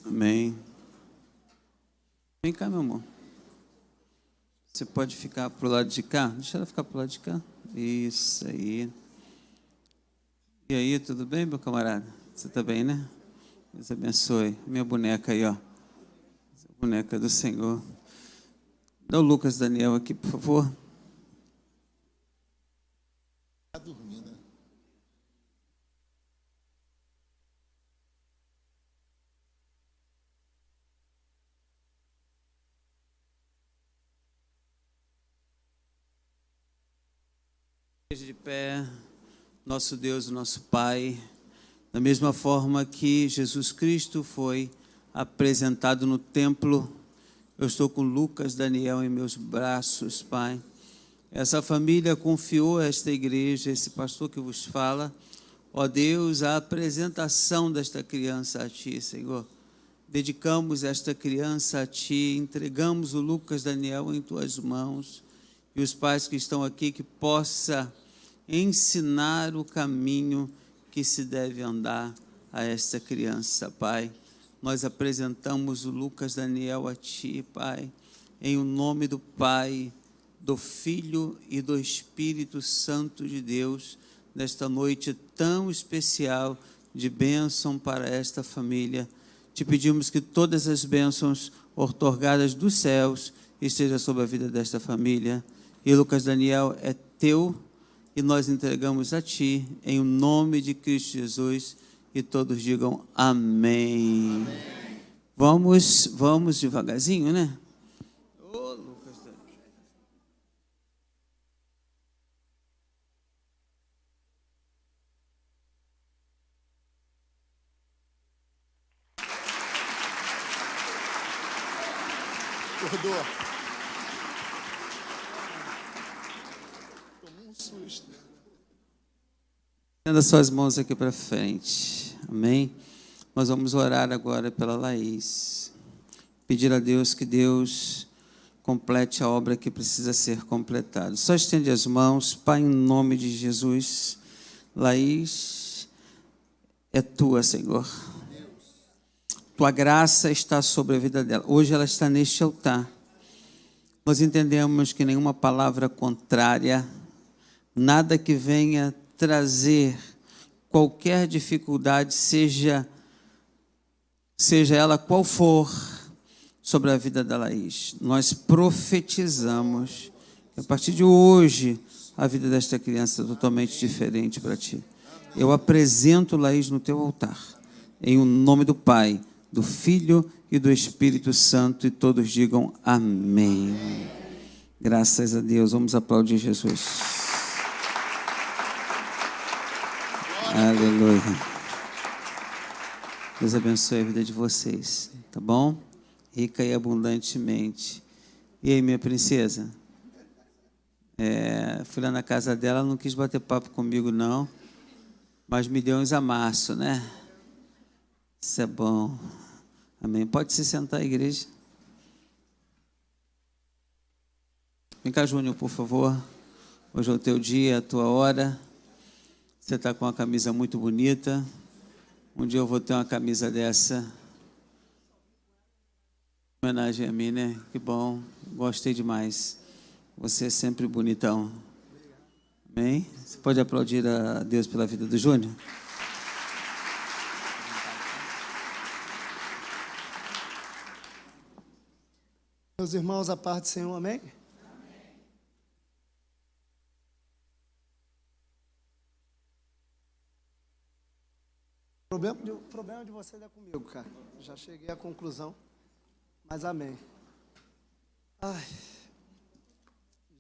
Amém. Vem cá, meu amor. Você pode ficar pro lado de cá? Deixa ela ficar pro lado de cá. Isso aí. E aí, tudo bem, meu camarada? Você está bem, né? Deus abençoe. Minha boneca aí, ó. A boneca do Senhor. Dá o Lucas Daniel aqui, por favor. Está dormindo, né? De pé, nosso Deus, nosso Pai, da mesma forma que Jesus Cristo foi apresentado no templo, eu estou com Lucas Daniel em meus braços, Pai. Essa família confiou a esta igreja, esse pastor que vos fala, ó Deus, a apresentação desta criança a Ti, Senhor. Dedicamos esta criança a Ti, entregamos o Lucas Daniel em Tuas mãos, e os pais que estão aqui, que possa ensinar o caminho que se deve andar a esta criança, Pai. Nós apresentamos o Lucas Daniel a Ti, Pai, em o nome do Pai, do Filho e do Espírito Santo de Deus, nesta noite tão especial de bênção para esta família. Te pedimos que todas as bênçãos outorgadas dos céus estejam sobre a vida desta família. E Lucas Daniel é Teu, e nós entregamos a Ti, em o nome de Cristo Jesus, e todos digam amém. Amém. Vamos devagarzinho, né? Ô, Lucas Daniel. Acordou. Susto. Estenda suas mãos aqui para frente, amém? Nós vamos orar agora pela Laís, pedir a Deus que Deus complete a obra que precisa ser completada. Só estende as mãos, Pai, em nome de Jesus. Laís é Tua, Senhor. Tua graça está sobre a vida dela. Hoje ela está neste altar. Nós entendemos que nenhuma palavra contrária, nada que venha trazer qualquer dificuldade, seja ela qual for, sobre a vida da Laís. Nós profetizamos que a partir de hoje a vida desta criança é totalmente diferente para Ti. Eu apresento Laís no Teu altar, em o nome do Pai, do Filho e do Espírito Santo, e todos digam amém. Graças a Deus. Vamos aplaudir Jesus. Aleluia. Deus abençoe a vida de vocês, tá bom? Rica e abundantemente. E aí, minha princesa? Fui lá na casa dela, não quis bater papo comigo, não. Mas me deu uns amassos, né? Isso é bom. Amém. Pode se sentar, igreja. Vem cá, Júnior, por favor. Hoje é o teu dia, a tua hora. Você está com uma camisa muito bonita. Um dia eu vou ter uma camisa dessa. Homenagem a mim, né? Que bom. Gostei demais. Você é sempre bonitão. Amém? Você pode aplaudir a Deus pela vida do Júnior? Meus irmãos, a paz do Senhor, amém? O problema de vocês é comigo, cara. Já cheguei à conclusão, mas amém. Ai.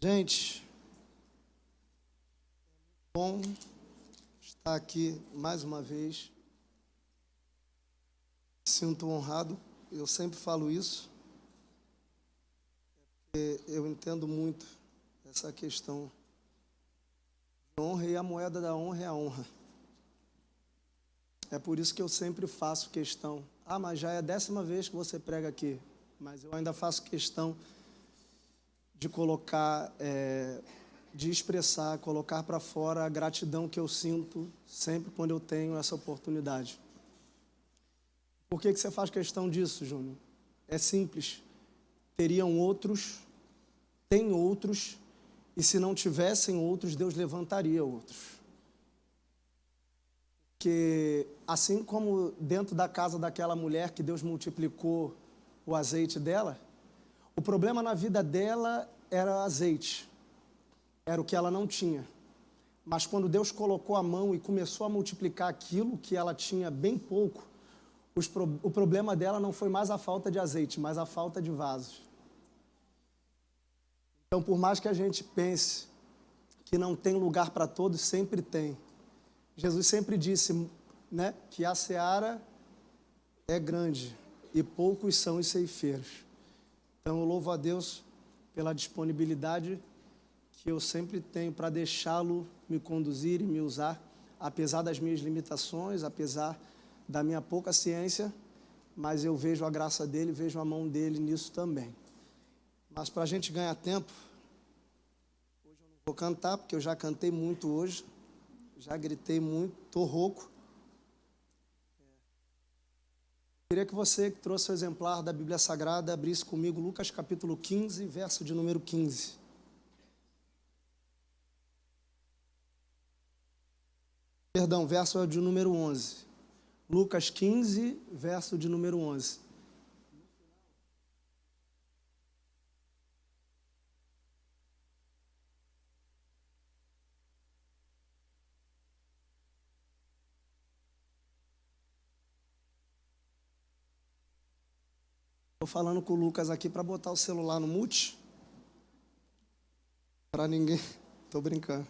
Gente, Bom estar aqui mais uma vez. Sinto honrado, eu sempre falo isso, porque eu entendo muito essa questão de honra, e a moeda da honra é a honra. É por isso que eu sempre faço questão. Mas já é a 10ª vez que você prega aqui, mas eu ainda faço questão de colocar, de expressar, colocar para fora a gratidão que eu sinto sempre quando eu tenho essa oportunidade. Por que você faz questão disso, Júnior? É simples. Teriam outros, tem outros, e se não tivessem outros, Deus levantaria outros. Porque assim como dentro da casa daquela mulher que Deus multiplicou o azeite dela, o problema na vida dela era azeite, era o que ela não tinha. Mas quando Deus colocou a mão e começou a multiplicar aquilo que ela tinha bem pouco, o problema dela não foi mais a falta de azeite, mas a falta de vasos. Então, por mais que a gente pense que não tem lugar para todos, sempre tem. Jesus sempre disse, né, que a seara é grande e poucos são os ceifeiros. Então, eu louvo a Deus pela disponibilidade que eu sempre tenho para deixá-lo me conduzir e me usar, apesar das minhas limitações, apesar da minha pouca ciência, mas eu vejo a graça dele, vejo a mão dele nisso também. Mas para a gente ganhar tempo, hoje eu não vou cantar, porque eu já cantei muito hoje, já gritei muito, estou rouco. Queria que você que trouxe o exemplar da Bíblia Sagrada abrisse comigo Lucas capítulo 15, verso de número 15. Perdão, verso de número 11. Lucas 15, verso de número 11. Estou falando com o Lucas aqui para botar o celular no mute. Para ninguém... Estou brincando.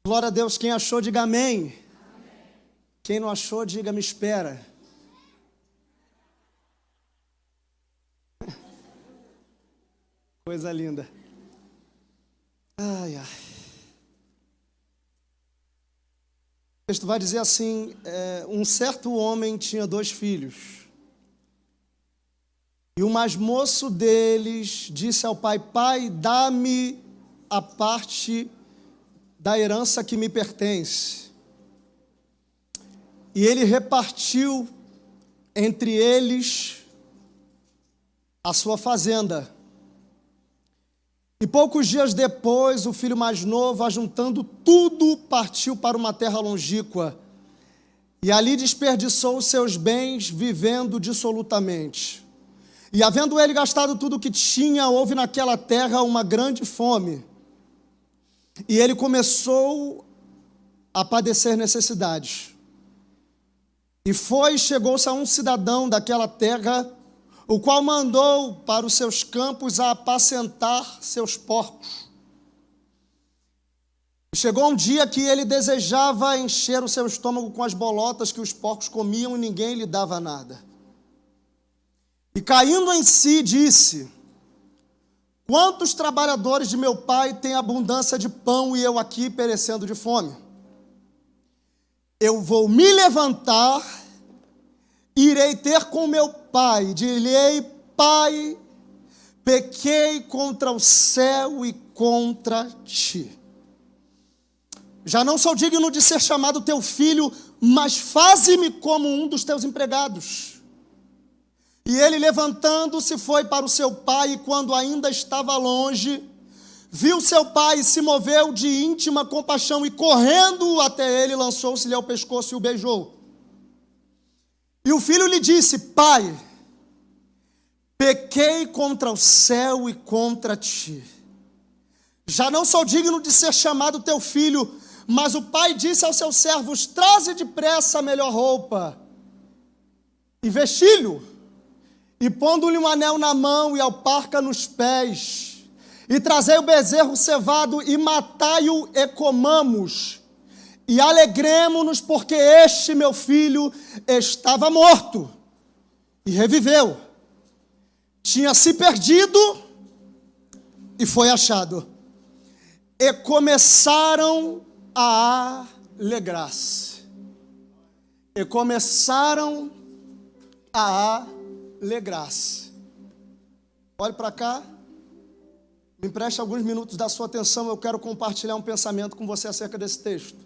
Glória a Deus, quem achou, diga amém. Amém. Quem não achou, diga me espera. Coisa linda. Ai, ai. O texto vai dizer assim, um certo homem tinha 2 filhos. E o mais moço deles disse ao pai, pai, dá-me a parte da herança que me pertence. E ele repartiu entre eles a sua fazenda. E poucos dias depois, o filho mais novo, ajuntando tudo, partiu para uma terra longínqua. E ali desperdiçou os seus bens, vivendo dissolutamente. E havendo ele gastado tudo o que tinha, houve naquela terra uma grande fome. E ele começou a padecer necessidades. E chegou-se a um cidadão daquela terra, o qual mandou para os seus campos a apacentar seus porcos. Chegou um dia que ele desejava encher o seu estômago com as bolotas que os porcos comiam e ninguém lhe dava nada. E caindo em si, disse, quantos trabalhadores de meu pai têm abundância de pão e eu aqui perecendo de fome? Eu vou me levantar, irei ter com meu pai, direi, pai, pequei contra o céu e contra ti. Já não sou digno de ser chamado teu filho, mas faze-me como um dos teus empregados. E ele, levantando-se, foi para o seu pai, e quando ainda estava longe, viu seu pai e se moveu de íntima compaixão, e correndo até ele, lançou-se-lhe ao pescoço e o beijou. E o filho lhe disse, pai, pequei contra o céu e contra ti. Já não sou digno de ser chamado teu filho, mas o pai disse aos seus servos, traze depressa a melhor roupa, e vestilho, e pondo-lhe um anel na mão e alparca nos pés, e trazei o bezerro cevado, e matai-o e comamos, e alegremo-nos, porque este meu filho estava morto, e reviveu, tinha se perdido, e foi achado. E começaram a alegrar-se. E começaram a alegrar-se. Olhe para cá. Me empreste alguns minutos da sua atenção. Eu quero compartilhar um pensamento com você acerca desse texto.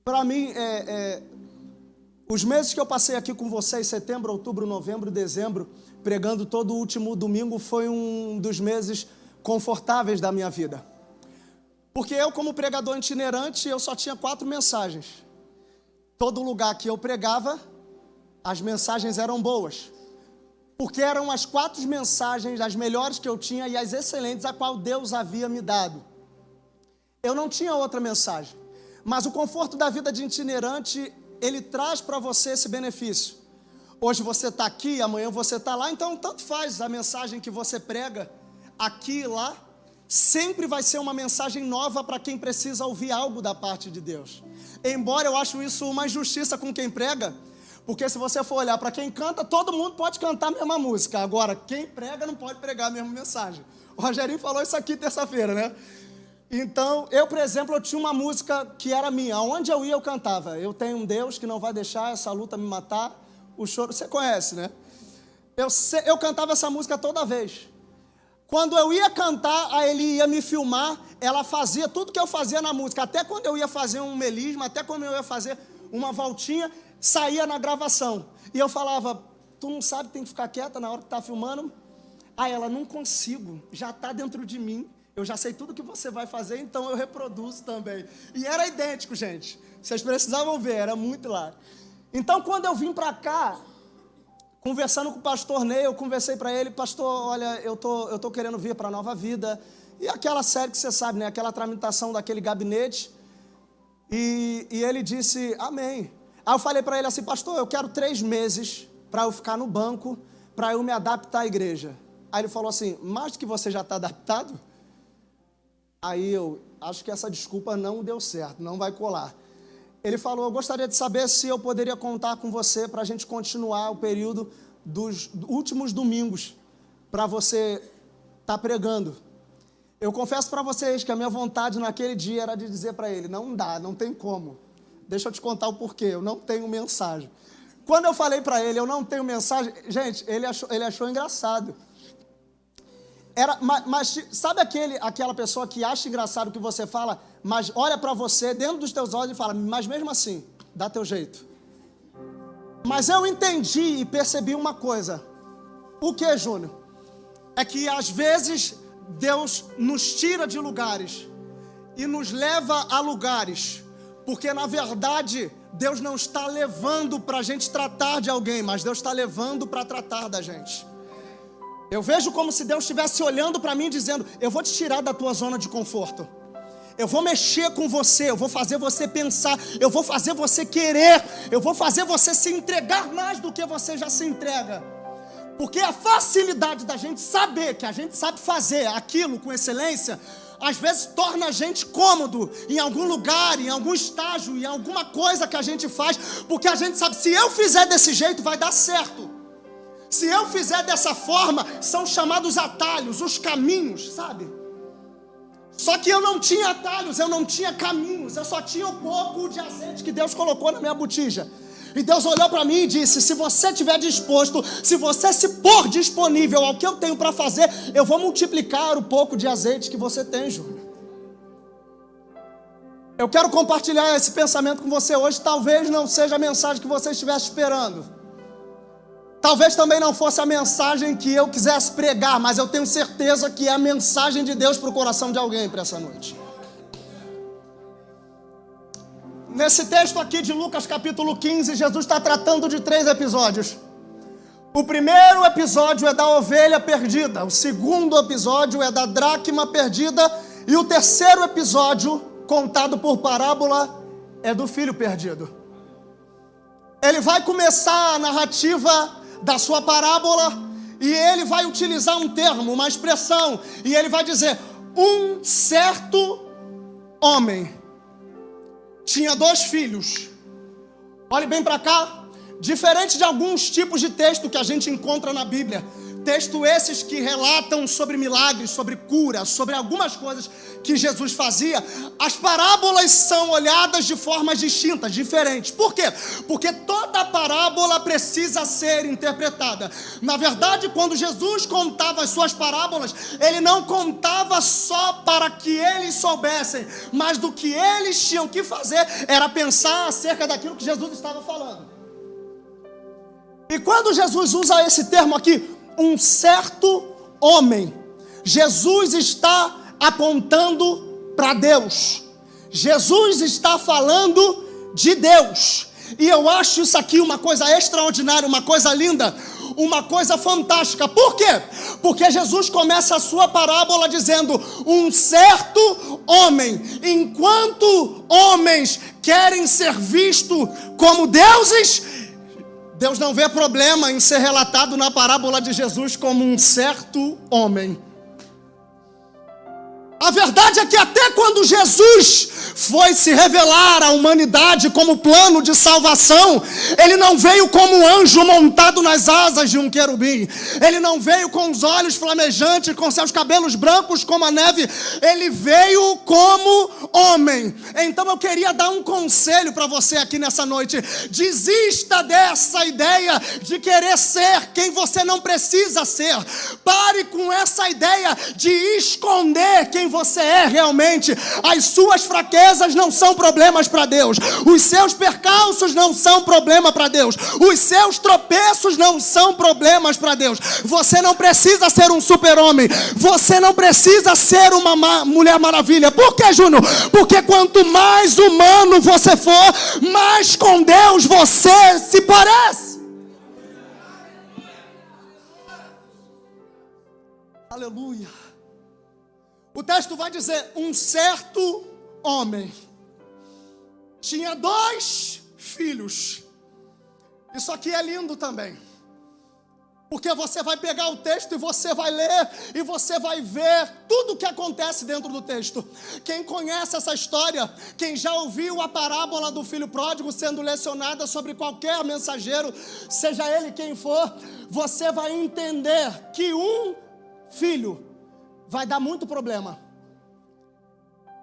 Para mim, os meses que eu passei aqui com vocês, setembro, outubro, novembro, dezembro, pregando todo o último domingo, foi um dos meses confortáveis da minha vida. Porque eu, como pregador itinerante, eu só tinha 4 mensagens. Todo lugar que eu pregava, as mensagens eram boas. Porque eram as 4 mensagens, as melhores que eu tinha e as excelentes, a qual Deus havia me dado. Eu não tinha outra mensagem. Mas o conforto da vida de itinerante, ele traz para você esse benefício. Hoje você está aqui, amanhã você está lá, então tanto faz a mensagem que você prega aqui e lá, sempre vai ser uma mensagem nova para quem precisa ouvir algo da parte de Deus. Embora eu acho isso uma injustiça com quem prega, porque se você for olhar para quem canta, todo mundo pode cantar a mesma música. Agora, quem prega não pode pregar a mesma mensagem. O Rogerinho falou isso aqui terça-feira, né? Então, eu, por exemplo, eu tinha uma música que era minha. Aonde eu ia, eu cantava. Eu tenho um Deus que não vai deixar essa luta me matar. O choro, você conhece, né? Eu cantava essa música toda vez. Quando eu ia cantar, a Eli ia me filmar, ela fazia tudo que eu fazia na música. Até quando eu ia fazer um melisma, até quando eu ia fazer uma voltinha, saía na gravação. E eu falava, tu não sabe, tem que ficar quieta na hora que tá filmando? Aí ela, não consigo, já está dentro de mim. Eu já sei tudo que você vai fazer, então eu reproduzo também. E era idêntico, gente. Vocês precisavam ver, era muito lá. Então, quando eu vim para cá, conversando com o pastor Ney, eu conversei para ele, pastor, olha, eu tô querendo vir para a Nova Vida. E aquela série que você sabe, né? Aquela tramitação daquele gabinete. E ele disse, amém. Aí eu falei para ele assim, pastor, eu quero 3 meses para eu ficar no banco, para eu me adaptar à igreja. Aí ele falou assim, mais do que você já está adaptado? Aí eu acho que essa desculpa não deu certo, não vai colar. Ele falou, eu gostaria de saber se eu poderia contar com você para a gente continuar o período dos últimos domingos, para você estar pregando. Eu confesso para vocês que a minha vontade naquele dia era de dizer para ele, não dá, não tem como. Deixa eu te contar o porquê, eu não tenho mensagem. Quando eu falei para ele, eu não tenho mensagem, gente, ele achou engraçado. Mas sabe aquela pessoa que acha engraçado o que você fala, mas olha para você dentro dos teus olhos e fala, mas mesmo assim, dá teu jeito. Mas eu entendi e percebi uma coisa. O que, Júnior? É que às vezes Deus nos tira de lugares e nos leva a lugares, porque na verdade Deus não está levando para a gente tratar de alguém, mas Deus está levando para tratar da gente. Eu vejo como se Deus estivesse olhando para mim dizendo, eu vou te tirar da tua zona de conforto. Eu vou mexer com você, eu vou fazer você pensar, eu vou fazer você querer, eu vou fazer você se entregar mais do que você já se entrega. Porque a facilidade da gente saber que a gente sabe fazer aquilo com excelência, às vezes torna a gente cômodo em algum lugar, em algum estágio, em alguma coisa que a gente faz, porque a gente sabe, se eu fizer desse jeito vai dar certo. Se eu fizer dessa forma, são chamados atalhos, os caminhos, sabe? Só que eu não tinha atalhos, eu não tinha caminhos, eu só tinha um pouco de azeite que Deus colocou na minha botija. E Deus olhou para mim e disse, se você estiver disposto, se você se pôr disponível ao que eu tenho para fazer, eu vou multiplicar o pouco de azeite que você tem, Júnior. Eu quero compartilhar esse pensamento com você hoje, talvez não seja a mensagem que você estivesse esperando. Talvez também não fosse a mensagem que eu quisesse pregar, mas eu tenho certeza que é a mensagem de Deus para o coração de alguém para essa noite. Nesse texto aqui de Lucas capítulo 15, Jesus está tratando de 3 episódios. O primeiro episódio é da ovelha perdida, o segundo episódio é da dracma perdida e o terceiro episódio, contado por parábola, é do filho perdido. ele vai começar a narrativa da sua parábola e ele vai utilizar um termo, uma expressão, e ele vai dizer: um certo homem tinha 2 filhos. Olhe bem para cá. Diferente de alguns tipos de texto que a gente encontra na Bíblia, texto esses que relatam sobre milagres, sobre cura, sobre algumas coisas que Jesus fazia, as parábolas são olhadas de formas distintas, diferentes. Por quê? Porque toda parábola precisa ser interpretada. Na verdade, quando Jesus contava as suas parábolas, ele não contava só para que eles soubessem, mas do que eles tinham que fazer era pensar acerca daquilo que Jesus estava falando. E quando Jesus usa esse termo aqui, um certo homem, Jesus está apontando para Deus. Jesus está falando de Deus. E eu acho isso aqui uma coisa extraordinária, uma coisa linda, uma coisa fantástica. Por quê? Porque Jesus começa a sua parábola dizendo: um certo homem. Enquanto homens querem ser vistos como deuses, Deus não vê problema em ser relatado na parábola de Jesus como um certo homem. A verdade é que até quando Jesus foi se revelar à humanidade como plano de salvação, ele não veio como um anjo montado nas asas de um querubim. Ele não veio com os olhos flamejantes, com seus cabelos brancos como a neve. Ele veio como homem. Então eu queria dar um conselho para você aqui nessa noite. Desista dessa ideia de querer ser quem você não precisa ser. Pare com essa ideia de esconder quem você é realmente. As suas fraquezas não são problemas para Deus. Os seus percalços não são problema para Deus. Os seus tropeços não são problemas para Deus. Você não precisa ser um super-homem. Você não precisa ser uma mulher maravilha. Por que, Júnior? Porque quanto mais humano você for, mais com Deus você se parece. Aleluia. O texto vai dizer: um certo homem tinha 2 filhos. Isso aqui é lindo também, porque você vai pegar o texto e você vai ler e você vai ver tudo o que acontece dentro do texto. Quem conhece essa história, quem já ouviu a parábola do filho pródigo sendo lecionada sobre qualquer mensageiro, seja ele quem for, você vai entender que um filho vai dar muito problema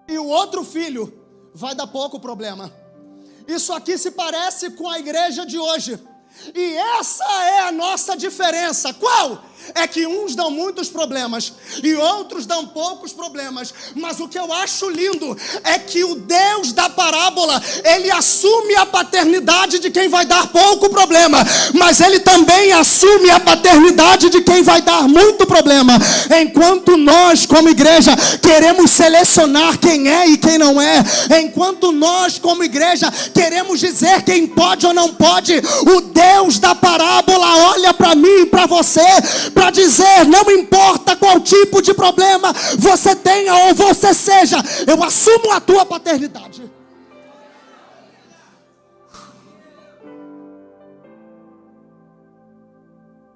e o outro filho vai dar pouco problema. Isso aqui se parece com a igreja de hoje. E essa é a nossa diferença. Qual? É que uns dão muitos problemas e outros dão poucos problemas. Mas o que eu acho lindo é que o Deus da parábola, ele assume a paternidade de quem vai dar pouco problema, mas ele também assume a paternidade de quem vai dar muito problema. Enquanto nós, como igreja, queremos selecionar quem é e quem não é, enquanto nós, como igreja, queremos dizer quem pode ou não pode, o Deus da parábola olha para mim e para você para dizer: não importa qual tipo de problema você tenha ou você seja, eu assumo a tua paternidade.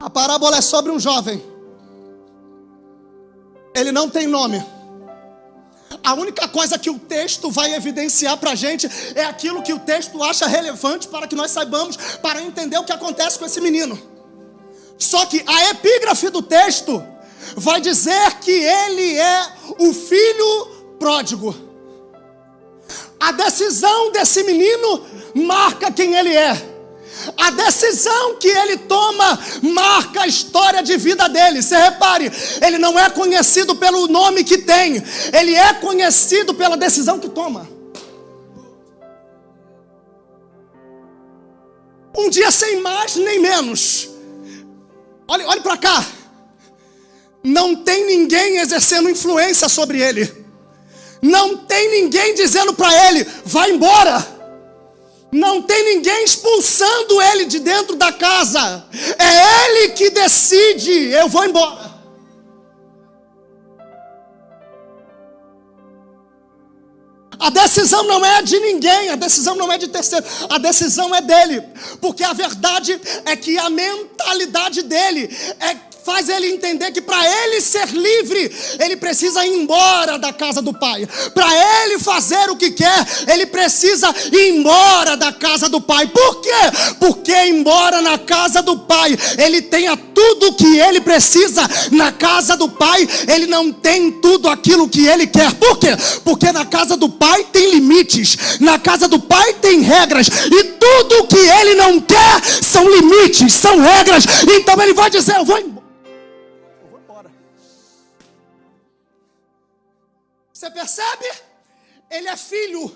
A parábola é sobre um jovem. Ele não tem nome. A única coisa que o texto vai evidenciar para a gente é aquilo que o texto acha relevante para que nós saibamos, para entender o que acontece com esse menino. Só que a epígrafe do texto vai dizer que ele é o filho pródigo. A decisão desse menino marca quem ele é. A decisão que ele toma marca a história de vida dele. Você repare, ele não é conhecido pelo nome que tem, ele é conhecido pela decisão que toma. Um dia sem mais nem menos. Olhe para cá. Não tem ninguém exercendo influência sobre ele. Não tem ninguém dizendo para ele: vai embora. Não tem ninguém expulsando ele de dentro da casa. É ele que decide: eu vou embora. A decisão não é de ninguém, a decisão não é de terceiro, a decisão é dele. Porque a verdade é que a mentalidade dele faz ele entender que para ele ser livre, ele precisa ir embora da casa do pai. Para ele fazer o que quer, ele precisa ir embora da casa do pai. Por quê? Porque embora na casa do pai, ele tenha tudo o que ele precisa. Na casa do pai, ele não tem tudo aquilo que ele quer. Por quê? Porque na casa do pai tem limites. Na casa do pai tem regras. E tudo o que ele não quer são limites, são regras. Então ele vai dizer, eu vou embora. Você percebe? Ele é filho,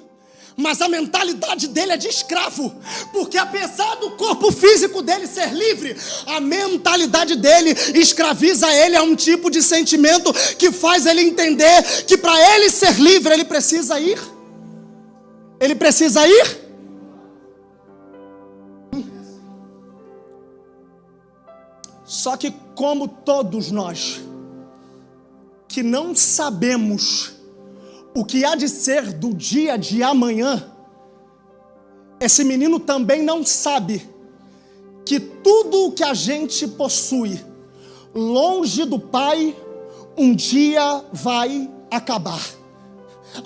mas a mentalidade dele é de escravo. Porque apesar do corpo físico dele ser livre, a mentalidade dele escraviza ele a um tipo de sentimento que faz ele entender que para ele ser livre, ele precisa ir. Ele precisa ir. Só que como todos nós que não sabemos o que há de ser do dia de amanhã, esse menino também não sabe que tudo o que a gente possui longe do Pai um dia vai acabar.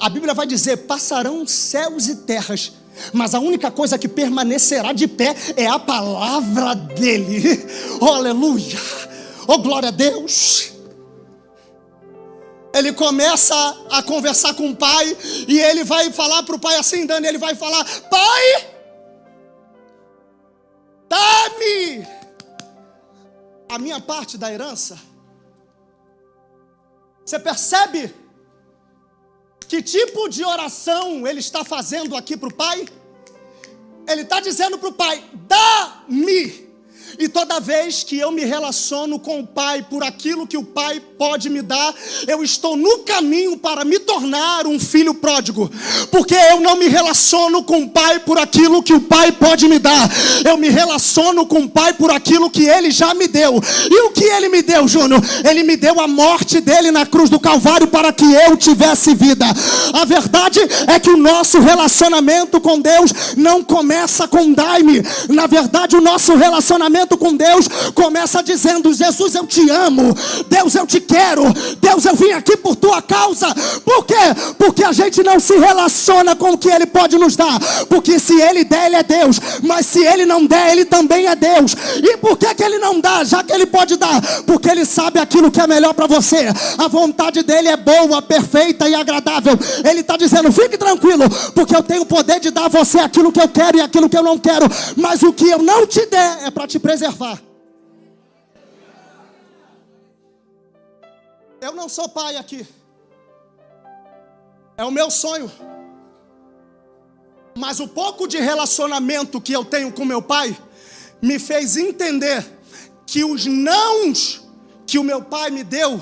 A Bíblia vai dizer, passarão céus e terras, mas a única coisa que permanecerá de pé é a palavra dele. Oh, aleluia, oh glória a Deus. Ele começa a conversar com o pai, e ele vai falar para o pai assim, Dani, ele vai falar, pai, dá-me a minha parte da herança. Você percebe que tipo de oração ele está fazendo aqui para o pai? Ele está dizendo para o pai, dá-me. E toda vez que eu me relaciono com o pai por aquilo que o pai pode me dar, eu estou no caminho para me tornar um filho pródigo. Porque eu não me relaciono com o pai por aquilo que o pai pode me dar. Eu me relaciono com o pai por aquilo que ele já me deu. E o que ele me deu, Júnior? Ele me deu a morte dele na cruz do Calvário para que eu tivesse vida. A verdade é que o nosso relacionamento com Deus não começa com dai-me. Na verdade, o nosso relacionamento com Deus começa dizendo, Jesus, eu te amo, Deus, eu te quero, Deus, eu vim aqui por tua causa. Por quê? Porque a gente não se relaciona com o que ele pode nos dar. Porque se ele der, ele é Deus, mas se ele não der, ele também é Deus. E por que ele não dá, já que ele pode dar? Porque ele sabe aquilo que é melhor para você. A vontade dele é boa, perfeita e agradável. Ele está dizendo, fique tranquilo, porque eu tenho o poder de dar a você aquilo que eu quero e aquilo que eu não quero, mas o que eu não te der é para te preservar. Eu não sou pai aqui, é o meu sonho, mas o pouco de relacionamento que eu tenho com meu pai me fez entender que os nãos que o meu pai me deu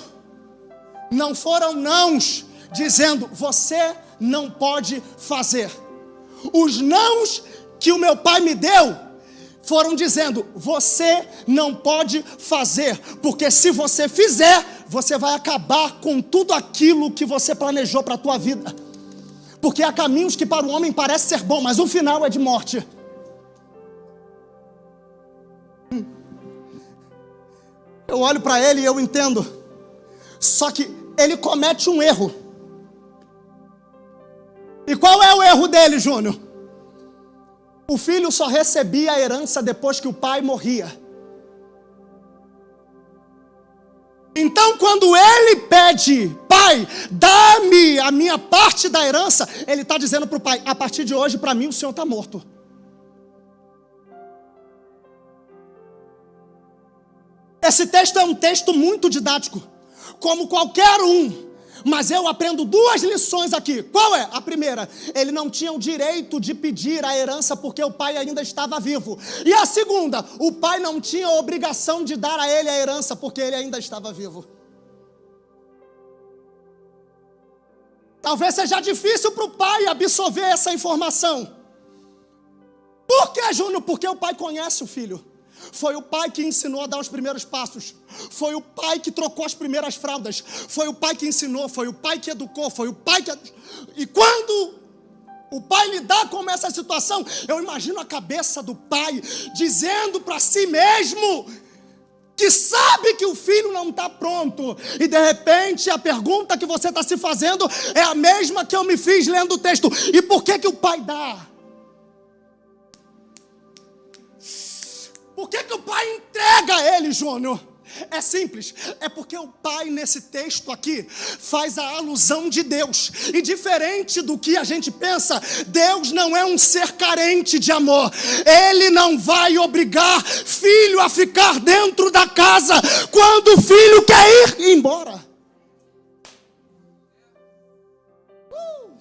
não foram nãos dizendo você não pode fazer. Os nãos que o meu pai me deu foram dizendo, você não pode fazer, porque se você fizer, você vai acabar com tudo aquilo que você planejou para a tua vida. Porque há caminhos que para o homem parece ser bom, mas o final é de morte. Eu olho para ele e eu entendo. Só que ele comete um erro. E qual é o erro dele, Júnior? O filho só recebia a herança depois que o pai morria. Então, quando ele pede, pai, dá-me a minha parte da herança, ele está dizendo para o pai, a partir de hoje, para mim, o senhor está morto. Esse texto é um texto muito didático, como qualquer um. Mas eu aprendo duas lições aqui. Qual é? A primeira, ele não tinha o direito de pedir a herança porque o pai ainda estava vivo. E a segunda, o pai não tinha a obrigação de dar a ele a herança porque ele ainda estava vivo. Talvez seja difícil para o pai absorver essa informação. Por que, Júnior? Porque o pai conhece o filho. Foi o pai que ensinou a dar os primeiros passos. Foi o pai que trocou as primeiras fraldas. Foi o pai que ensinou, foi o pai que educou, foi o pai que... E quando o pai lidar com essa situação, eu imagino a cabeça do pai dizendo para si mesmo que sabe que o filho não está pronto, e de repente a pergunta que você está se fazendo é a mesma que eu me fiz lendo o texto: e por que o pai dá? Por que o pai entrega a ele, Júnior? É simples, é porque o pai nesse texto aqui faz a alusão de Deus. E diferente do que a gente pensa, Deus não é um ser carente de amor. Ele não vai obrigar filho a ficar dentro da casa quando o filho quer ir embora.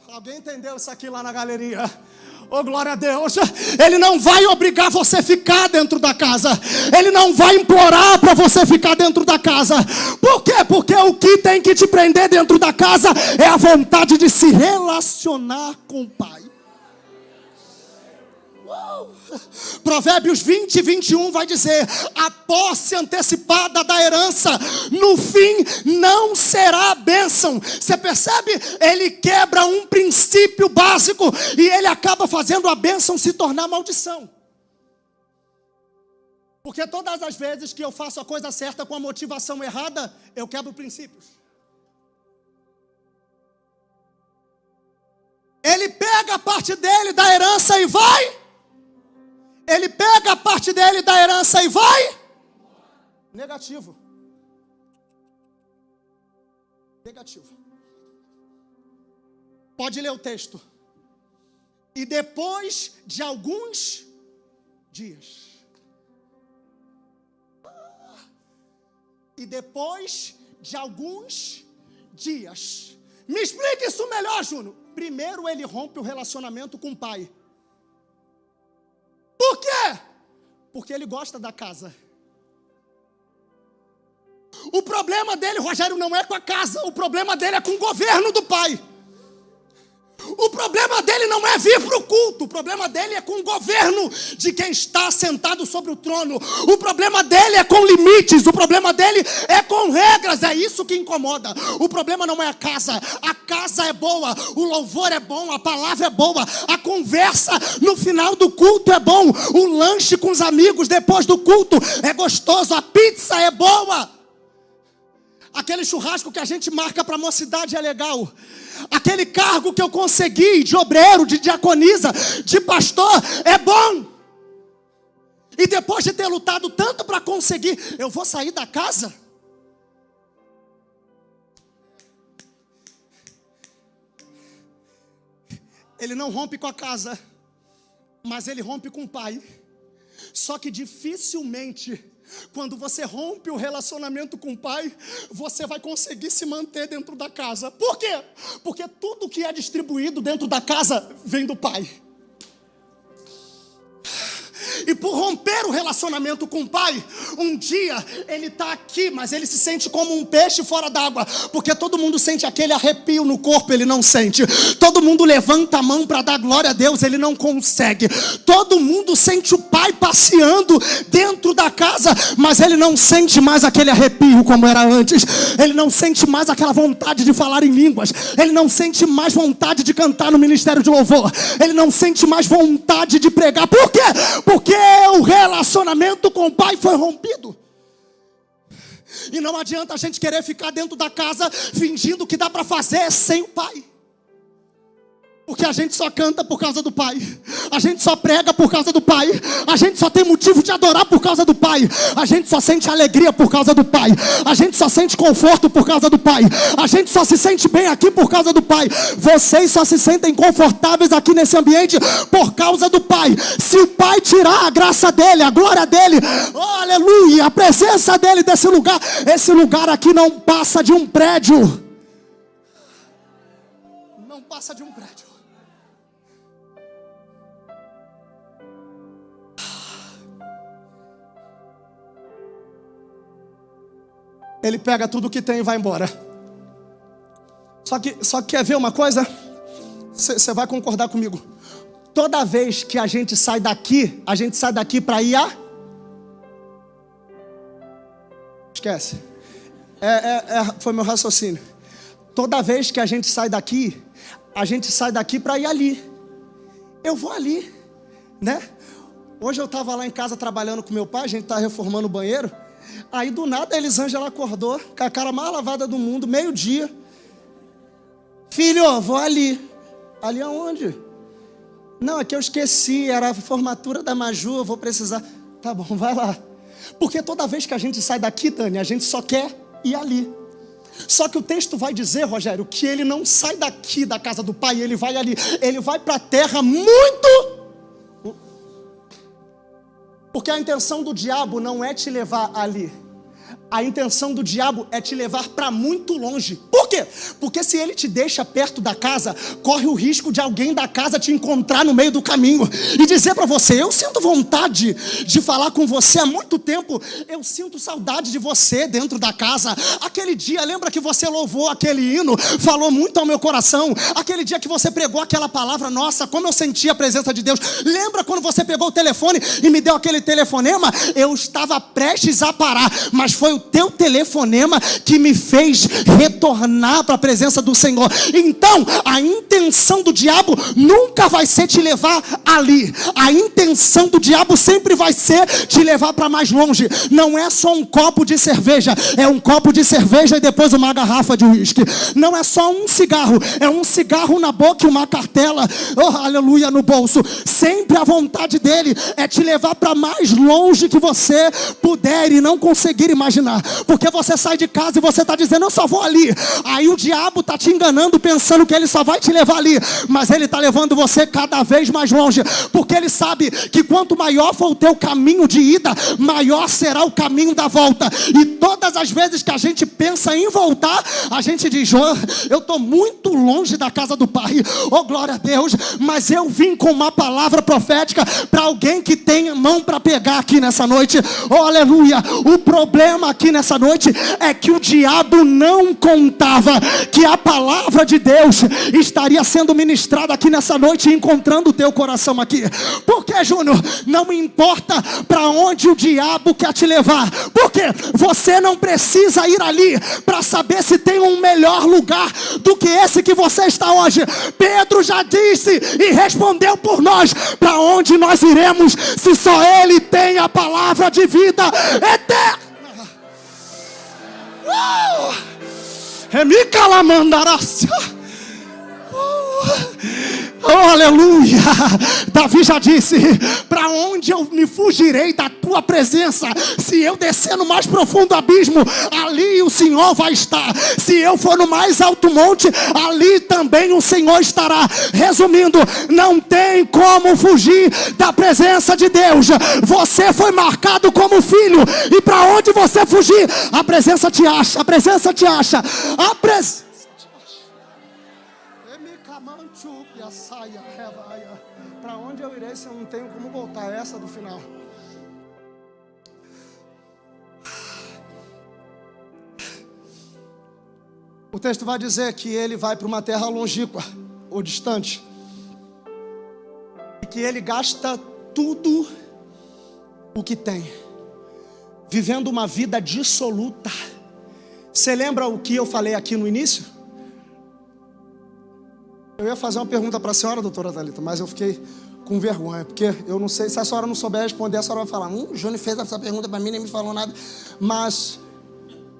Alguém entendeu isso aqui lá na galeria? Oh, glória a Deus. Ele não vai obrigar você a ficar dentro da casa. Ele não vai implorar para você ficar dentro da casa. Por quê? Porque o que tem que te prender dentro da casa é a vontade de se relacionar com o Pai. Provérbios 20 e 21 vai dizer: a posse antecipada da herança no fim não será bênção. Você percebe? Ele quebra um princípio básico e ele acaba fazendo a bênção se tornar maldição. Porque todas as vezes que eu faço a coisa certa com a motivação errada, eu quebro princípios. Ele pega a parte dele da herança e vai. Ele pega a parte dele da herança e vai. Negativo. Negativo. Pode ler o texto. E depois de alguns dias. E depois de alguns dias. Me explique isso melhor, Júnior. Primeiro ele rompe o relacionamento com o pai. Por quê? Porque ele gosta da casa. O problema dele, Rogério, não é com a casa. O problema dele é com o governo do pai. O problema dele não é vir para o culto. O problema dele é com o governo de quem está sentado sobre o trono. O problema dele é com limites. O problema dele é com regras. É isso que incomoda. O problema não é a casa. A casa é boa. O louvor é bom. A palavra é boa. A conversa no final do culto é bom. O lanche com os amigos depois do culto é gostoso. A pizza é boa. Aquele churrasco que a gente marca para a mocidade é legal. Aquele cargo que eu consegui de obreiro, de diaconisa, de pastor, é bom. E depois de ter lutado tanto para conseguir, eu vou sair da casa? Ele não rompe com a casa, mas ele rompe com o pai. Só que dificilmente, quando você rompe o relacionamento com o pai, você vai conseguir se manter dentro da casa. Por quê? Porque tudo que é distribuído dentro da casa vem do pai. E por romper o relacionamento com o pai, um dia ele está aqui, mas ele se sente como um peixe fora d'água. Porque todo mundo sente aquele arrepio no corpo, ele não sente. Todo mundo levanta a mão para dar glória a Deus, ele não consegue. Todo mundo sente o pai passeando dentro da casa, mas ele não sente mais aquele arrepio como era antes. Ele não sente mais aquela vontade de falar em línguas. Ele não sente mais vontade de cantar no ministério de louvor. Ele não sente mais vontade de pregar. Por quê? Porque o relacionamento com o pai foi rompido. E não adianta a gente querer ficar dentro da casa fingindo que dá para fazer sem o pai. Porque a gente só canta por causa do pai. A gente só prega por causa do pai. A gente só tem motivo de adorar por causa do pai. A gente só sente alegria por causa do pai. A gente só sente conforto por causa do pai. A gente só se sente bem aqui por causa do pai. Vocês só se sentem confortáveis aqui nesse ambiente por causa do pai. Se o pai tirar a graça dele, a glória dele, oh, aleluia, a presença dele desse lugar, esse lugar aqui não passa de um prédio. Não passa de um prédio. Ele pega tudo que tem e vai embora. Só que quer ver uma coisa? Você vai concordar comigo. Toda vez que a gente sai daqui para ir a... Esquece. Foi meu raciocínio. Toda vez que a gente sai daqui para ir ali. eu vou ali, né? Hoje eu estava lá em casa trabalhando com meu pai, a gente estava reformando o banheiro. Aí do nada a Elisângela acordou, com a cara mais lavada do mundo, meio-dia. Filho, vou ali. Ali aonde? Não, é que eu esqueci, era a formatura da Maju, eu vou precisar. Tá bom, vai lá. Porque toda vez que a gente sai daqui, Tânia, a gente só quer ir ali. Só que o texto vai dizer, Rogério, que ele não sai daqui da casa do pai, ele vai ali. Ele vai para a terra muito... Porque a intenção do diabo não é te levar ali. A intenção do diabo é te levar para muito longe. Por quê? Porque se ele te deixa perto da casa, corre o risco de alguém da casa te encontrar no meio do caminho e dizer para você: eu sinto vontade de falar com você há muito tempo, eu sinto saudade de você dentro da casa. Aquele dia, lembra que você louvou aquele hino, falou muito ao meu coração. Aquele dia que você pregou aquela palavra, nossa, como eu senti a presença de Deus. Lembra quando você pegou o telefone e me deu aquele telefonema? Eu estava prestes a parar, mas foi o teu telefonema que me fez retornar para a presença do Senhor. Então, a intenção do diabo nunca vai ser te levar ali. A intenção do diabo sempre vai ser te levar para mais longe. Não é só um copo de cerveja, é um copo de cerveja e depois uma garrafa de uísque. Não é só um cigarro, é um cigarro na boca e uma cartela, oh, aleluia, no bolso. Sempre a vontade dele é te levar para mais longe que você puder e não conseguir imaginar. Porque você sai de casa e você está dizendo: eu só vou ali. Aí o diabo está te enganando, pensando que ele só vai te levar ali. Mas ele está levando você cada vez mais longe. Porque ele sabe que quanto maior for o teu caminho de ida, maior será o caminho da volta. E todas as vezes que a gente pensa em voltar, a gente diz: oh, eu estou muito longe da casa do Pai. Oh, glória a Deus. Mas eu vim com uma palavra profética para alguém que tem mão para pegar aqui nessa noite. Oh, aleluia. O problema aqui nessa noite é que o diabo não contava que a palavra de Deus estaria sendo ministrada aqui nessa noite e encontrando o teu coração aqui. Porque, Júnior, não importa para onde o diabo quer te levar, porque você não precisa ir ali para saber se tem um melhor lugar do que esse que você está hoje. Pedro já disse e respondeu por nós: para onde nós iremos se só ele tem a palavra de vida eterna? Oh, aleluia. Davi já disse: para onde eu me fugirei da tua presença? Se eu descer no mais profundo abismo, ali o Senhor vai estar. Se eu for no mais alto monte, ali também o Senhor estará. Resumindo, não tem como fugir da presença de Deus. Você foi marcado como filho, e para onde você fugir, a presença te acha. A presença te acha. A presença. Para onde eu irei se eu não tenho como voltar? Essa do final. O texto vai dizer que ele vai para uma terra longínqua ou distante, e que ele gasta tudo o que tem, vivendo uma vida dissoluta. Você lembra o que eu falei aqui no início? Eu ia fazer uma pergunta para a senhora, doutora Thalita, mas eu fiquei com vergonha, porque eu não sei, se a senhora não souber responder, a senhora vai falar: o Júnior fez essa pergunta para mim, nem me falou nada. Mas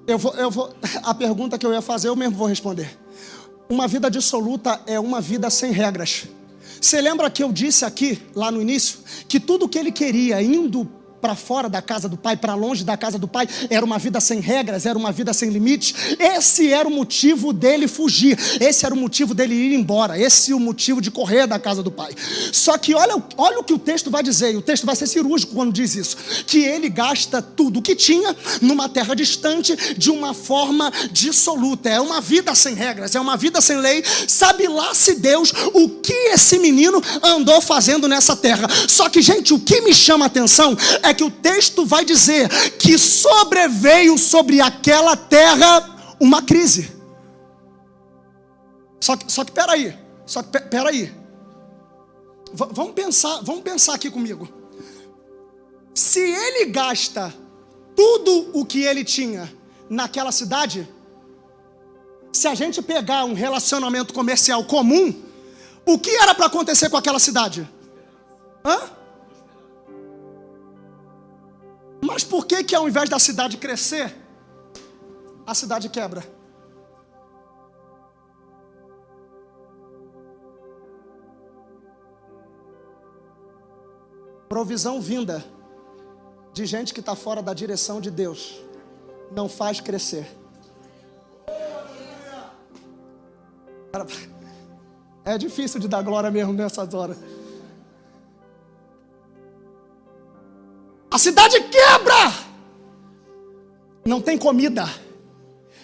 eu vou, a pergunta que eu ia fazer, eu mesmo vou responder. Uma vida dissoluta é uma vida sem regras. Você lembra que eu disse aqui, lá no início, que tudo que ele queria, indo para fora da casa do Pai, para longe da casa do Pai, era uma vida sem regras, era uma vida sem limites? Esse era o motivo dele fugir, esse era o motivo dele ir embora, esse é o motivo de correr da casa do Pai. Só que olha o que o texto vai dizer, e o texto vai ser cirúrgico quando diz isso, que ele gasta tudo o que tinha numa terra distante, de uma forma dissoluta. É uma vida sem regras, é uma vida sem lei. Sabe lá se Deus o que esse menino andou fazendo nessa terra. Só que, gente, o que me chama a atenção é que o texto vai dizer que sobreveio sobre aquela terra uma crise. Só que peraí. Vamos pensar aqui comigo. Se ele gasta tudo o que ele tinha naquela cidade, se a gente pegar um relacionamento comercial comum, O que era para acontecer com aquela cidade? Hã? Mas por que ao invés da cidade crescer, a cidade quebra? Provisão vinda de gente que está fora da direção de Deus não faz crescer. É difícil de dar glória mesmo nessas horas. A cidade quebra, não tem comida,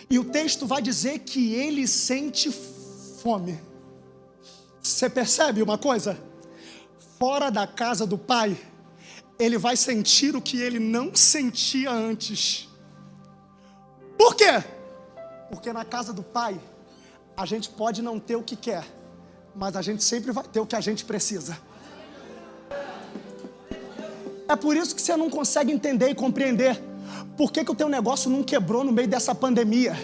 e o texto vai dizer que ele sente fome. Você percebe uma coisa? Fora da casa do pai, ele vai sentir o que ele não sentia antes. Por quê? Porque na casa do pai, a gente pode não ter o que quer, mas a gente sempre vai ter o que a gente precisa. É por isso que você não consegue entender e compreender por que o teu negócio não quebrou no meio dessa pandemia.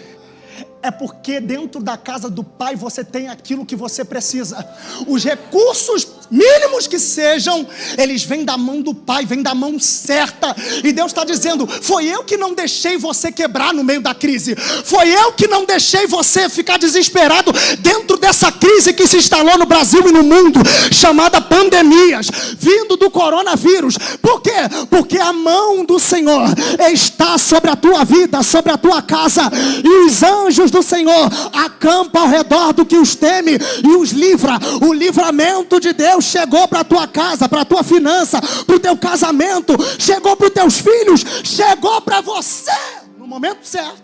É porque dentro da casa do Pai você tem aquilo que você precisa. Os recursos mínimos que sejam, eles vêm da mão do Pai, vêm da mão certa. E Deus está dizendo, foi eu que não deixei você quebrar no meio da crise. Foi eu que não deixei você ficar desesperado dentro dessa crise que se instalou no Brasil e no mundo, chamada pandemias, vindo do coronavírus. Por quê? Porque a mão do Senhor está sobre a tua vida, sobre a tua casa, e os anjos do Senhor acampam ao redor do que os teme e os livra. O livramento de Deus chegou para a tua casa, para a tua finança, para o teu casamento, chegou para os teus filhos, chegou para você no momento certo.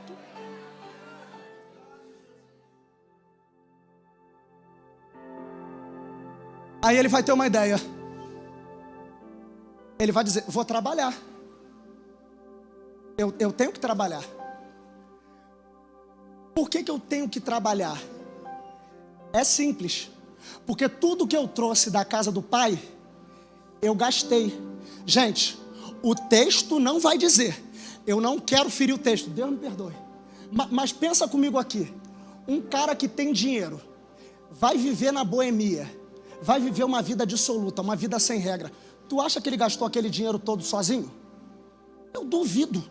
Aí ele vai ter uma ideia. Ele vai dizer, vou trabalhar. Eu tenho que trabalhar. Por que eu tenho que trabalhar? É simples. Porque tudo que eu trouxe da casa do pai, eu gastei. Gente, o texto não vai dizer. Eu não quero ferir o texto, Deus me perdoe. Mas pensa comigo aqui. Um cara que tem dinheiro, vai viver na boemia, vai viver uma vida dissoluta, uma vida sem regra. Tu acha que ele gastou aquele dinheiro todo sozinho? Eu duvido.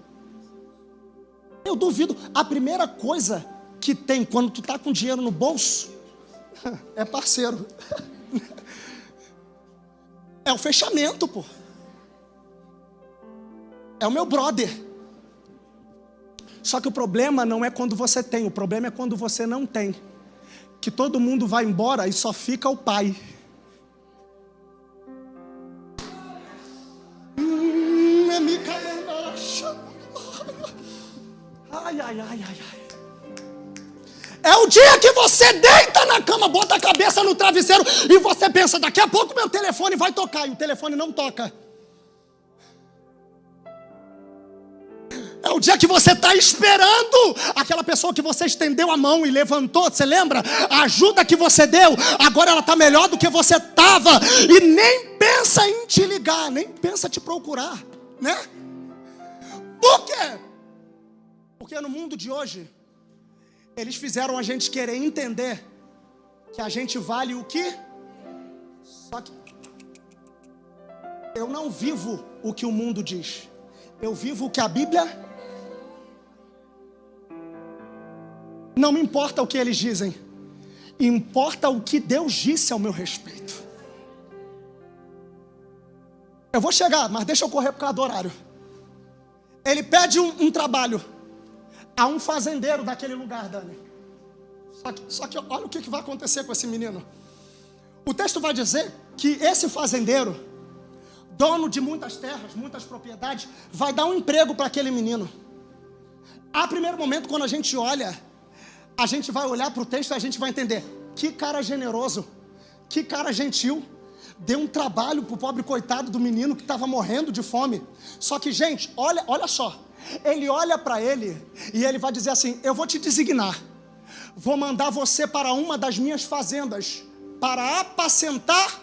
Eu duvido. A primeira coisa que tem quando tu tá com dinheiro no bolso é parceiro. É o fechamento, pô. É o meu brother. Só que o problema não é quando você tem, o problema é quando você não tem. Que todo mundo vai embora e só fica o pai. É o dia que você deita na cama, bota a cabeça no travesseiro e você pensa, daqui a pouco meu telefone vai tocar, e o telefone não toca. É o dia que você está esperando aquela pessoa que você estendeu a mão e levantou, você lembra? A ajuda que você deu, agora ela está melhor do que você estava, e nem pensa em te ligar, nem pensa em te procurar, né? Por quê? Porque no mundo de hoje, eles fizeram a gente querer entender que a gente vale o quê? Só que eu não vivo o que o mundo diz. Eu vivo o que a Bíblia. Não me importa o que eles dizem. Importa o que Deus disse ao meu respeito. Eu vou chegar, mas deixa eu correr por causa do horário. Ele pede um trabalho a um fazendeiro daquele lugar, Dani. Só que olha o que vai acontecer com esse menino. O texto vai dizer que esse fazendeiro, dono de muitas terras, muitas propriedades, vai dar um emprego para aquele menino. A primeiro momento, quando a gente olha, a gente vai olhar para o texto e a gente vai entender. Que cara generoso, que cara gentil. Deu um trabalho para o pobre coitado do menino que estava morrendo de fome. Só que, gente, olha só. Ele olha para ele e ele vai dizer assim, eu vou te designar. Vou mandar você para uma das minhas fazendas para apacentar.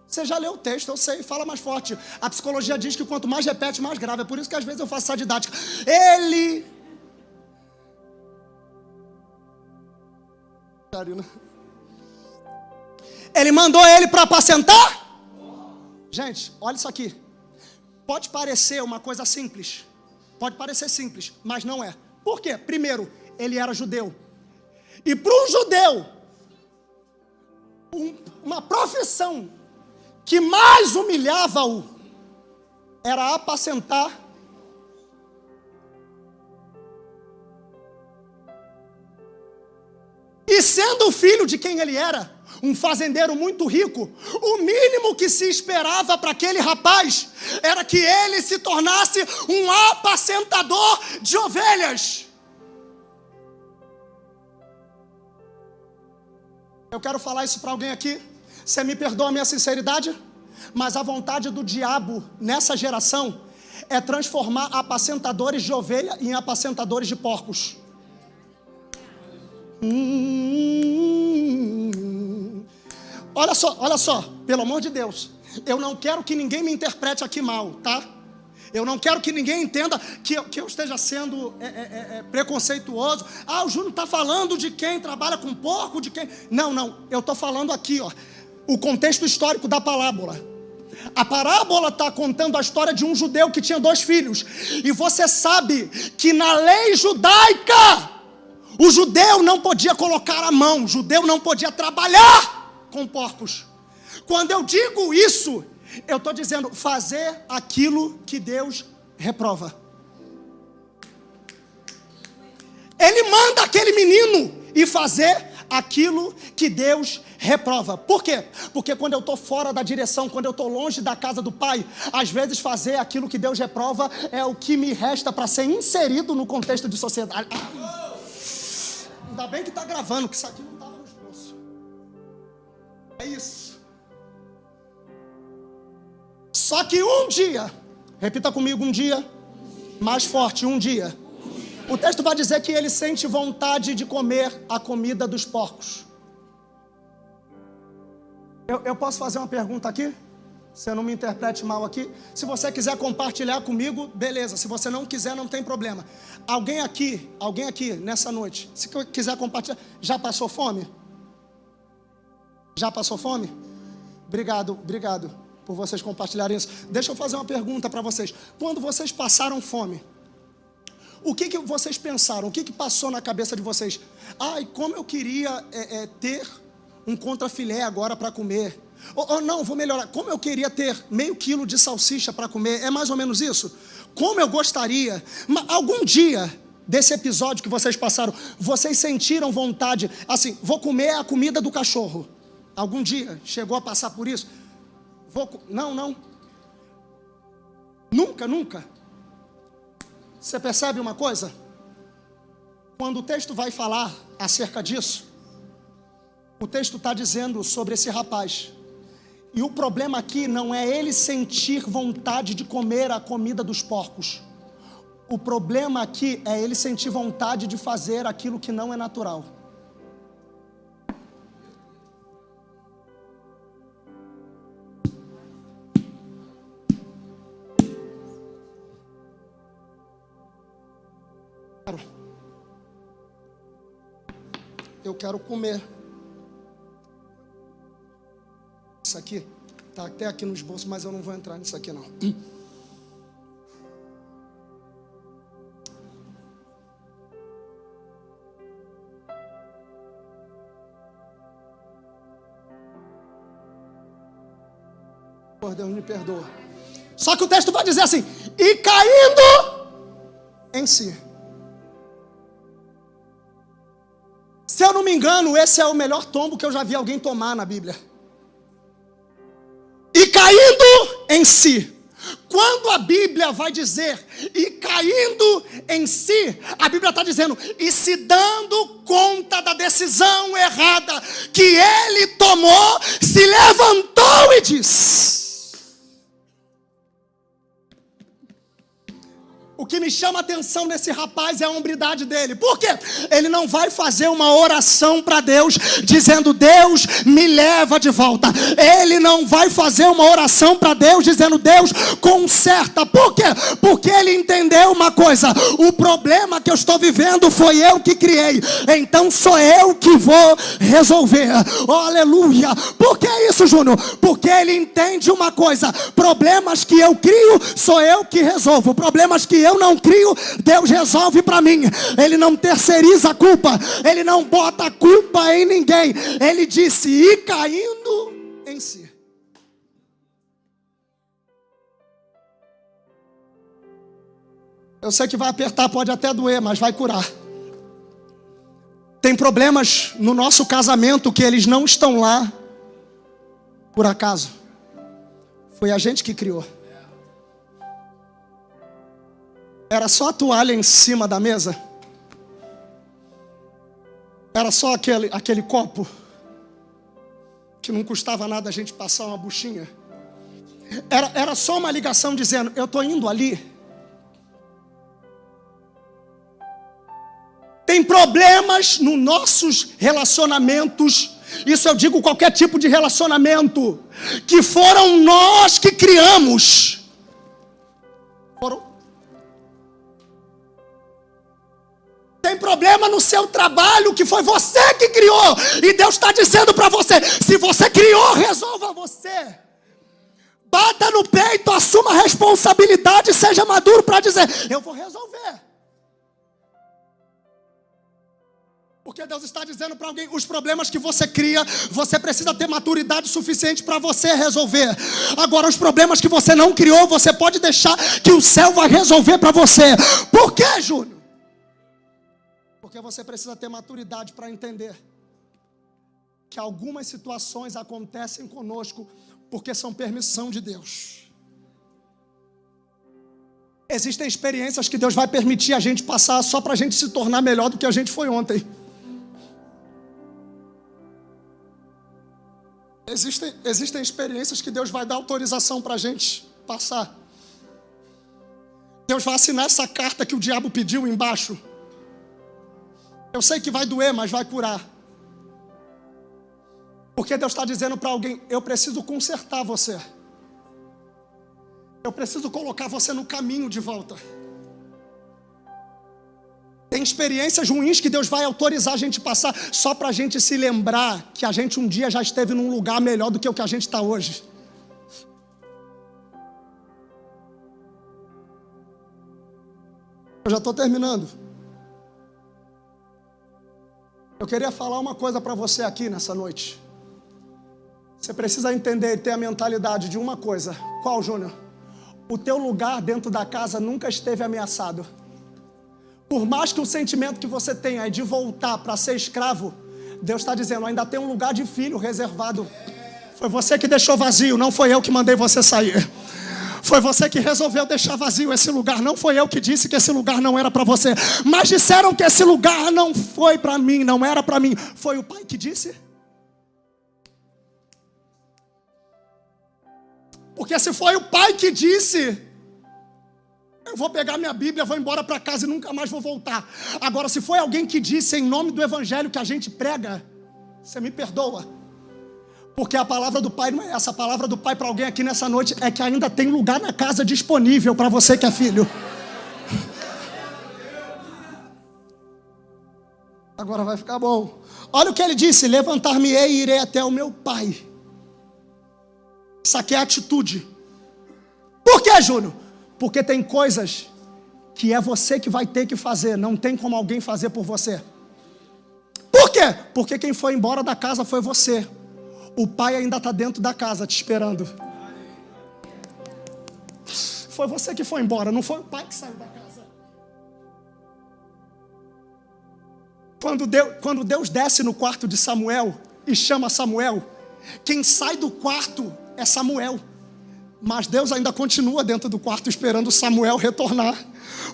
Você já leu o texto, eu sei, fala mais forte. A psicologia diz que quanto mais repete, mais grave. É por isso que às vezes eu faço essa didática. Ele... Ele mandou ele para apacentar? Gente, olha isso aqui. Pode parecer uma coisa simples. Pode parecer simples, mas não é. Por quê? Primeiro, ele era judeu. E para um judeu, uma profissão que mais humilhava-o era apacentar. E sendo filho de quem ele era, um fazendeiro muito rico, o mínimo que se esperava para aquele rapaz era que ele se tornasse um apacentador de ovelhas. Eu quero falar isso para alguém aqui. Você me perdoa a minha sinceridade, mas a vontade do diabo nessa geração é transformar apacentadores de ovelha em apacentadores de porcos. Olha só, pelo amor de Deus, eu não quero que ninguém me interprete aqui mal, tá? Eu não quero que ninguém entenda que eu esteja sendo preconceituoso. Ah, o Júnior está falando de quem trabalha com porco, de quem... Não, eu estou falando aqui, ó, o contexto histórico da parábola. A parábola está contando a história de um judeu que tinha 2 filhos. E você sabe que na lei judaica, o judeu não podia colocar a mão, o judeu não podia trabalhar com porcos. Quando eu digo isso, eu estou dizendo fazer aquilo que Deus reprova. Ele manda aquele menino ir fazer aquilo que Deus reprova. Por quê? Porque quando eu estou fora da direção, quando eu estou longe da casa do Pai, às vezes fazer aquilo que Deus reprova é o que me resta para ser inserido no contexto de sociedade. Ainda bem que está gravando, que isso aqui não estava no esboço. É isso. Só que um dia, repita comigo, um dia, mais forte, um dia. O texto vai dizer que ele sente vontade de comer a comida dos porcos. Eu posso fazer uma pergunta aqui? Você não me interprete mal aqui. Se você quiser compartilhar comigo, beleza. Se você não quiser, não tem problema. Alguém aqui nessa noite, se quiser compartilhar, já passou fome? Já passou fome? Obrigado por vocês compartilharem isso. Deixa eu fazer uma pergunta para vocês. Quando vocês passaram fome, o que vocês pensaram? O que passou na cabeça de vocês? Ai, como eu queria ter um contrafilé agora para comer. Ou não, vou melhorar. Como eu queria ter meio quilo de salsicha para comer. É mais ou menos isso? Como eu gostaria. Algum dia desse episódio que vocês passaram, vocês sentiram vontade, assim, vou comer a comida do cachorro. Algum dia chegou a passar por isso? Não. Nunca. Você percebe uma coisa? Quando o texto vai falar acerca disso, o texto está dizendo sobre esse rapaz. E o problema aqui não é ele sentir vontade de comer a comida dos porcos. O problema aqui é ele sentir vontade de fazer aquilo que não é natural. Eu quero comer. Isso aqui está até aqui no esboço, mas eu não vou entrar nisso aqui não. Por Deus, me perdoa. Só que o texto vai dizer assim: e caindo em si. Se eu não me engano, esse é o melhor tombo que eu já vi alguém tomar na Bíblia. E caindo em si. Quando a Bíblia vai dizer e caindo em si, a Bíblia está dizendo e se dando conta da decisão errada que ele tomou, se levantou e disse. que me chama a atenção nesse rapaz é a hombridade dele. Por quê? Ele não vai fazer uma oração para Deus dizendo: Deus, me leva de volta. Ele não vai fazer uma oração para Deus dizendo: Deus, conserta. Por quê? Porque ele entendeu uma coisa: o problema que eu estou vivendo foi eu que criei, então sou eu que vou resolver. Oh, aleluia. Por que isso, Júnior? Porque ele entende uma coisa: problemas que eu crio, sou eu que resolvo. Problemas que eu não crio, Deus resolve para mim. Ele não terceiriza a culpa, ele não bota a culpa em ninguém. Ele disse: e caindo em si. Eu sei que vai apertar, pode até doer, mas vai curar. Tem problemas no nosso casamento que eles não estão lá por acaso. Foi a gente que criou. Era só a toalha em cima da mesa? Era só aquele copo que não custava nada a gente passar uma buchinha? Era só uma ligação dizendo: eu estou indo ali. Tem problemas nos nossos relacionamentos, isso eu digo qualquer tipo de relacionamento, que foram nós que criamos. Tem problema no seu trabalho que foi você que criou, e Deus está dizendo para você: se você criou, resolva você. Bata no peito, assuma a responsabilidade, seja maduro para dizer: eu vou resolver. Porque Deus está dizendo para alguém: os problemas que você cria, você precisa ter maturidade suficiente para você resolver. Agora, os problemas que você não criou, você pode deixar que o céu vai resolver para você. Por quê, Júnior? Porque você precisa ter maturidade para entender que algumas situações acontecem conosco porque são permissão de Deus. Existem experiências que Deus vai permitir a gente passar só para a gente se tornar melhor do que a gente foi ontem. Existem experiências que Deus vai dar autorização para a gente passar. Deus vai assinar essa carta que o diabo pediu embaixo. Eu sei que vai doer, mas vai curar. Porque Deus está dizendo para alguém: eu preciso consertar você. Eu preciso colocar você no caminho de volta. Tem experiências ruins que Deus vai autorizar a gente passar só para a gente se lembrar que a gente um dia já esteve num lugar melhor do que o que a gente está hoje. Eu já estou terminando. Eu queria falar uma coisa para você aqui nessa noite. Você precisa entender e ter a mentalidade de uma coisa. Qual, Júnior? O teu lugar dentro da casa nunca esteve ameaçado. Por mais que o sentimento que você tenha é de voltar para ser escravo, Deus está dizendo: ainda tem um lugar de filho reservado. Foi você que deixou vazio, não foi eu que mandei você sair. Foi você que resolveu deixar vazio esse lugar. Não foi eu que disse que esse lugar não era para você. Mas disseram que esse lugar não foi para mim, não era para mim. Foi o Pai que disse. Porque se foi o Pai que disse, eu vou pegar minha Bíblia, vou embora para casa e nunca mais vou voltar. Agora, se foi alguém que disse em nome do Evangelho que a gente prega, você me perdoa. Porque a palavra do Pai não é essa. A palavra do Pai para alguém aqui nessa noite é que ainda tem lugar na casa disponível para você que é filho. Agora vai ficar bom. Olha o que ele disse: levantar-me-ei e irei até o meu Pai. Isso aqui é atitude. Por que, Júnior? Porque tem coisas que é você que vai ter que fazer. Não tem como alguém fazer por você. Por quê? Porque quem foi embora da casa foi você. O Pai ainda está dentro da casa te esperando. Foi você que foi embora, não foi o Pai que saiu da casa. Quando Deus desce no quarto de Samuel e chama Samuel, quem sai do quarto é Samuel. Mas Deus ainda continua dentro do quarto esperando Samuel retornar.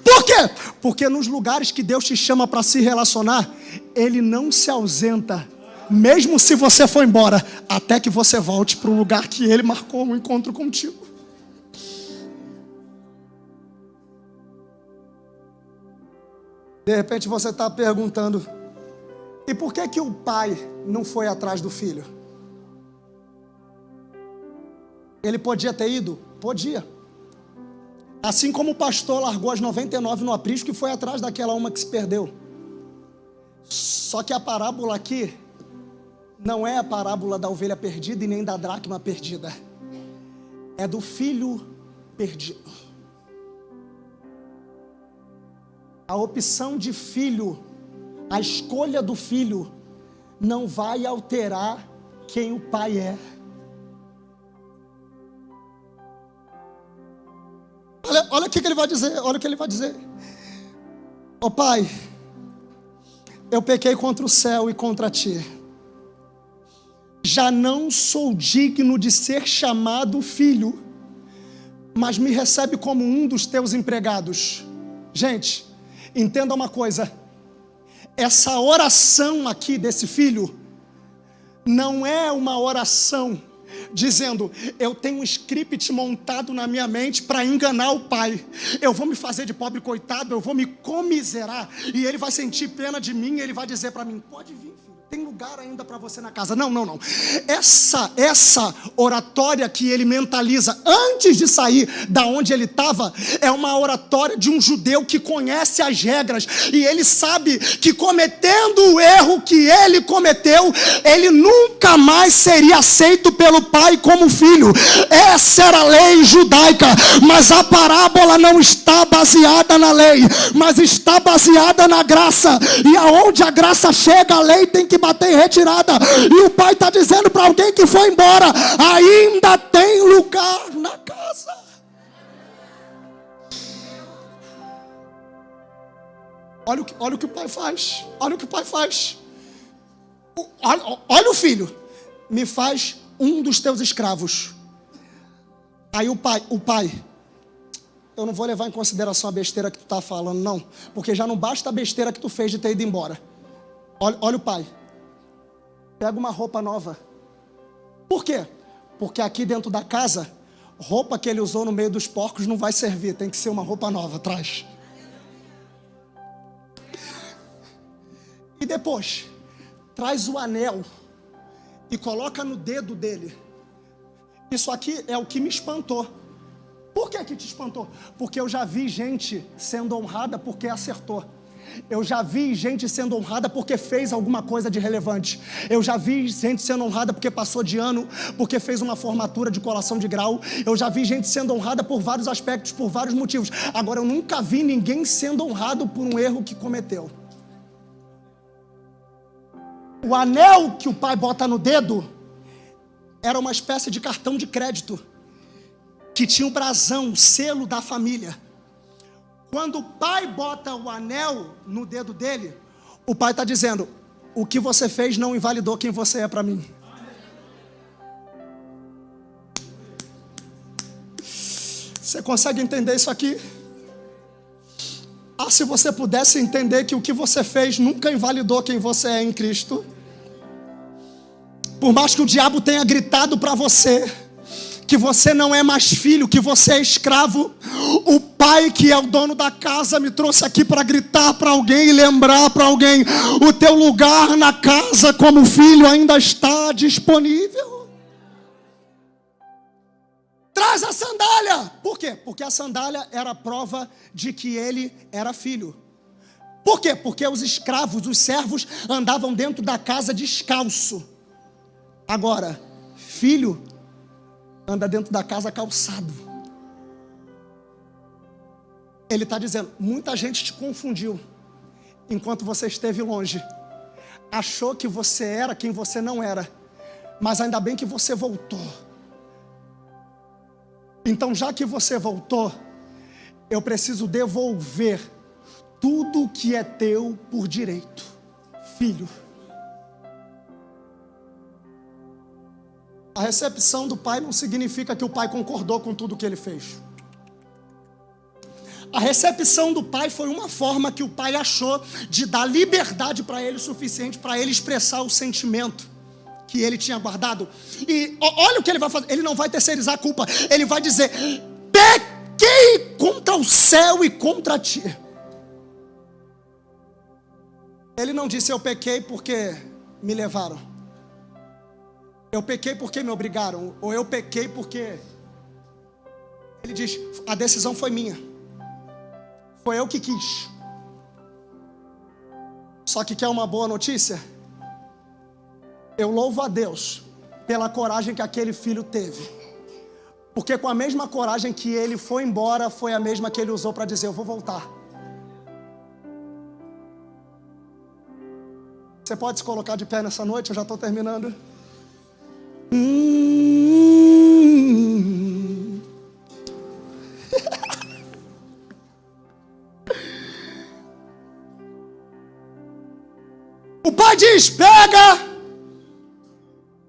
Por quê? Porque nos lugares que Deus te chama para se relacionar, Ele não se ausenta. Mesmo se você for embora, até que você volte para o lugar que Ele marcou um encontro contigo. De repente você está perguntando: e por que o pai não foi atrás do filho? Ele podia ter ido? Podia. Assim como o pastor largou as 99 no aprisco e foi atrás daquela uma que se perdeu. Só que a parábola aqui não é a parábola da ovelha perdida e nem da dracma perdida. É do filho perdido. A opção de filho, a escolha do filho, não vai alterar quem o pai é. Olha o que ele vai dizer, olha o que ele vai dizer. Ó pai, eu pequei contra o céu e contra ti. Já não sou digno de ser chamado filho, mas me recebe como um dos teus empregados. Gente, entenda uma coisa. Essa oração aqui desse filho não é uma oração dizendo: eu tenho um script montado na minha mente para enganar o pai. Eu vou me fazer de pobre coitado, eu vou me comiserar, e ele vai sentir pena de mim, e ele vai dizer para mim: pode vir, filho, tem lugar ainda para você na casa. Não. Essa oratória que ele mentaliza antes de sair da onde ele estava é uma oratória de um judeu que conhece as regras, e ele sabe que cometendo o erro que ele cometeu, ele nunca mais seria aceito pelo pai como filho. Essa era a lei judaica, mas a parábola não está baseada na lei, mas está baseada na graça, e aonde a graça chega, a lei tem que bater em retirada. E o pai está dizendo para alguém que foi embora: ainda tem lugar na casa. Olha o que o pai faz. Olha o que o pai faz. Olha o filho: me faz um dos teus escravos. Aí o pai: eu não vou levar em consideração a besteira que tu está falando, não, porque já não basta a besteira que tu fez de ter ido embora. Olha o pai: pega uma roupa nova. Por quê? Porque aqui dentro da casa, roupa que ele usou no meio dos porcos não vai servir, tem que ser uma roupa nova, traz. E depois, traz o anel e coloca no dedo dele. Isso aqui é o que me espantou. Por que te espantou? Porque eu já vi gente sendo honrada porque acertou. Eu já vi gente sendo honrada porque fez alguma coisa de relevante. Eu já vi gente sendo honrada porque passou de ano, porque fez uma formatura de colação de grau. Eu já vi gente sendo honrada por vários aspectos, por vários motivos. Agora, eu nunca vi ninguém sendo honrado por um erro que cometeu. O anel que o pai bota no dedo era uma espécie de cartão de crédito que tinha o brasão, o selo da família. Quando o pai bota o anel no dedo dele, o pai está dizendo: o que você fez não invalidou quem você é para mim. Você consegue entender isso aqui? Se você pudesse entender que o que você fez nunca invalidou quem você é em Cristo. Por mais que o diabo tenha gritado para você que você não é mais filho, que você é escravo, o pai que é o dono da casa me trouxe aqui para gritar para alguém e lembrar para alguém: o teu lugar na casa como filho ainda está disponível. Traz a sandália. Por quê? Porque a sandália era a prova de que ele era filho. Por quê? Porque os escravos, os servos, andavam dentro da casa descalço. Agora, filho anda dentro da casa calçado. Ele está dizendo: muita gente te confundiu enquanto você esteve longe. Achou que você era quem você não era. Mas ainda bem que você voltou. Então, já que você voltou, eu preciso devolver tudo que é teu por direito. Filho. A recepção do pai não significa que o pai concordou com tudo que ele fez. A recepção do pai foi uma forma que o pai achou de dar liberdade para ele o suficiente para ele expressar o sentimento que ele tinha guardado. E olha o que ele vai fazer. Ele não vai terceirizar a culpa. Ele vai dizer: pequei contra o céu e contra ti. Ele não disse eu pequei porque me levaram. Eu pequei porque me obrigaram. Ou eu pequei porque... Ele diz, a decisão foi minha. Foi eu que quis. Só que quer uma boa notícia? Eu louvo a Deus pela coragem que aquele filho teve. Porque com a mesma coragem que ele foi embora, foi a mesma que ele usou para dizer, eu vou voltar. Você pode se colocar de pé nessa noite? Eu já estou terminando. O pai diz, pega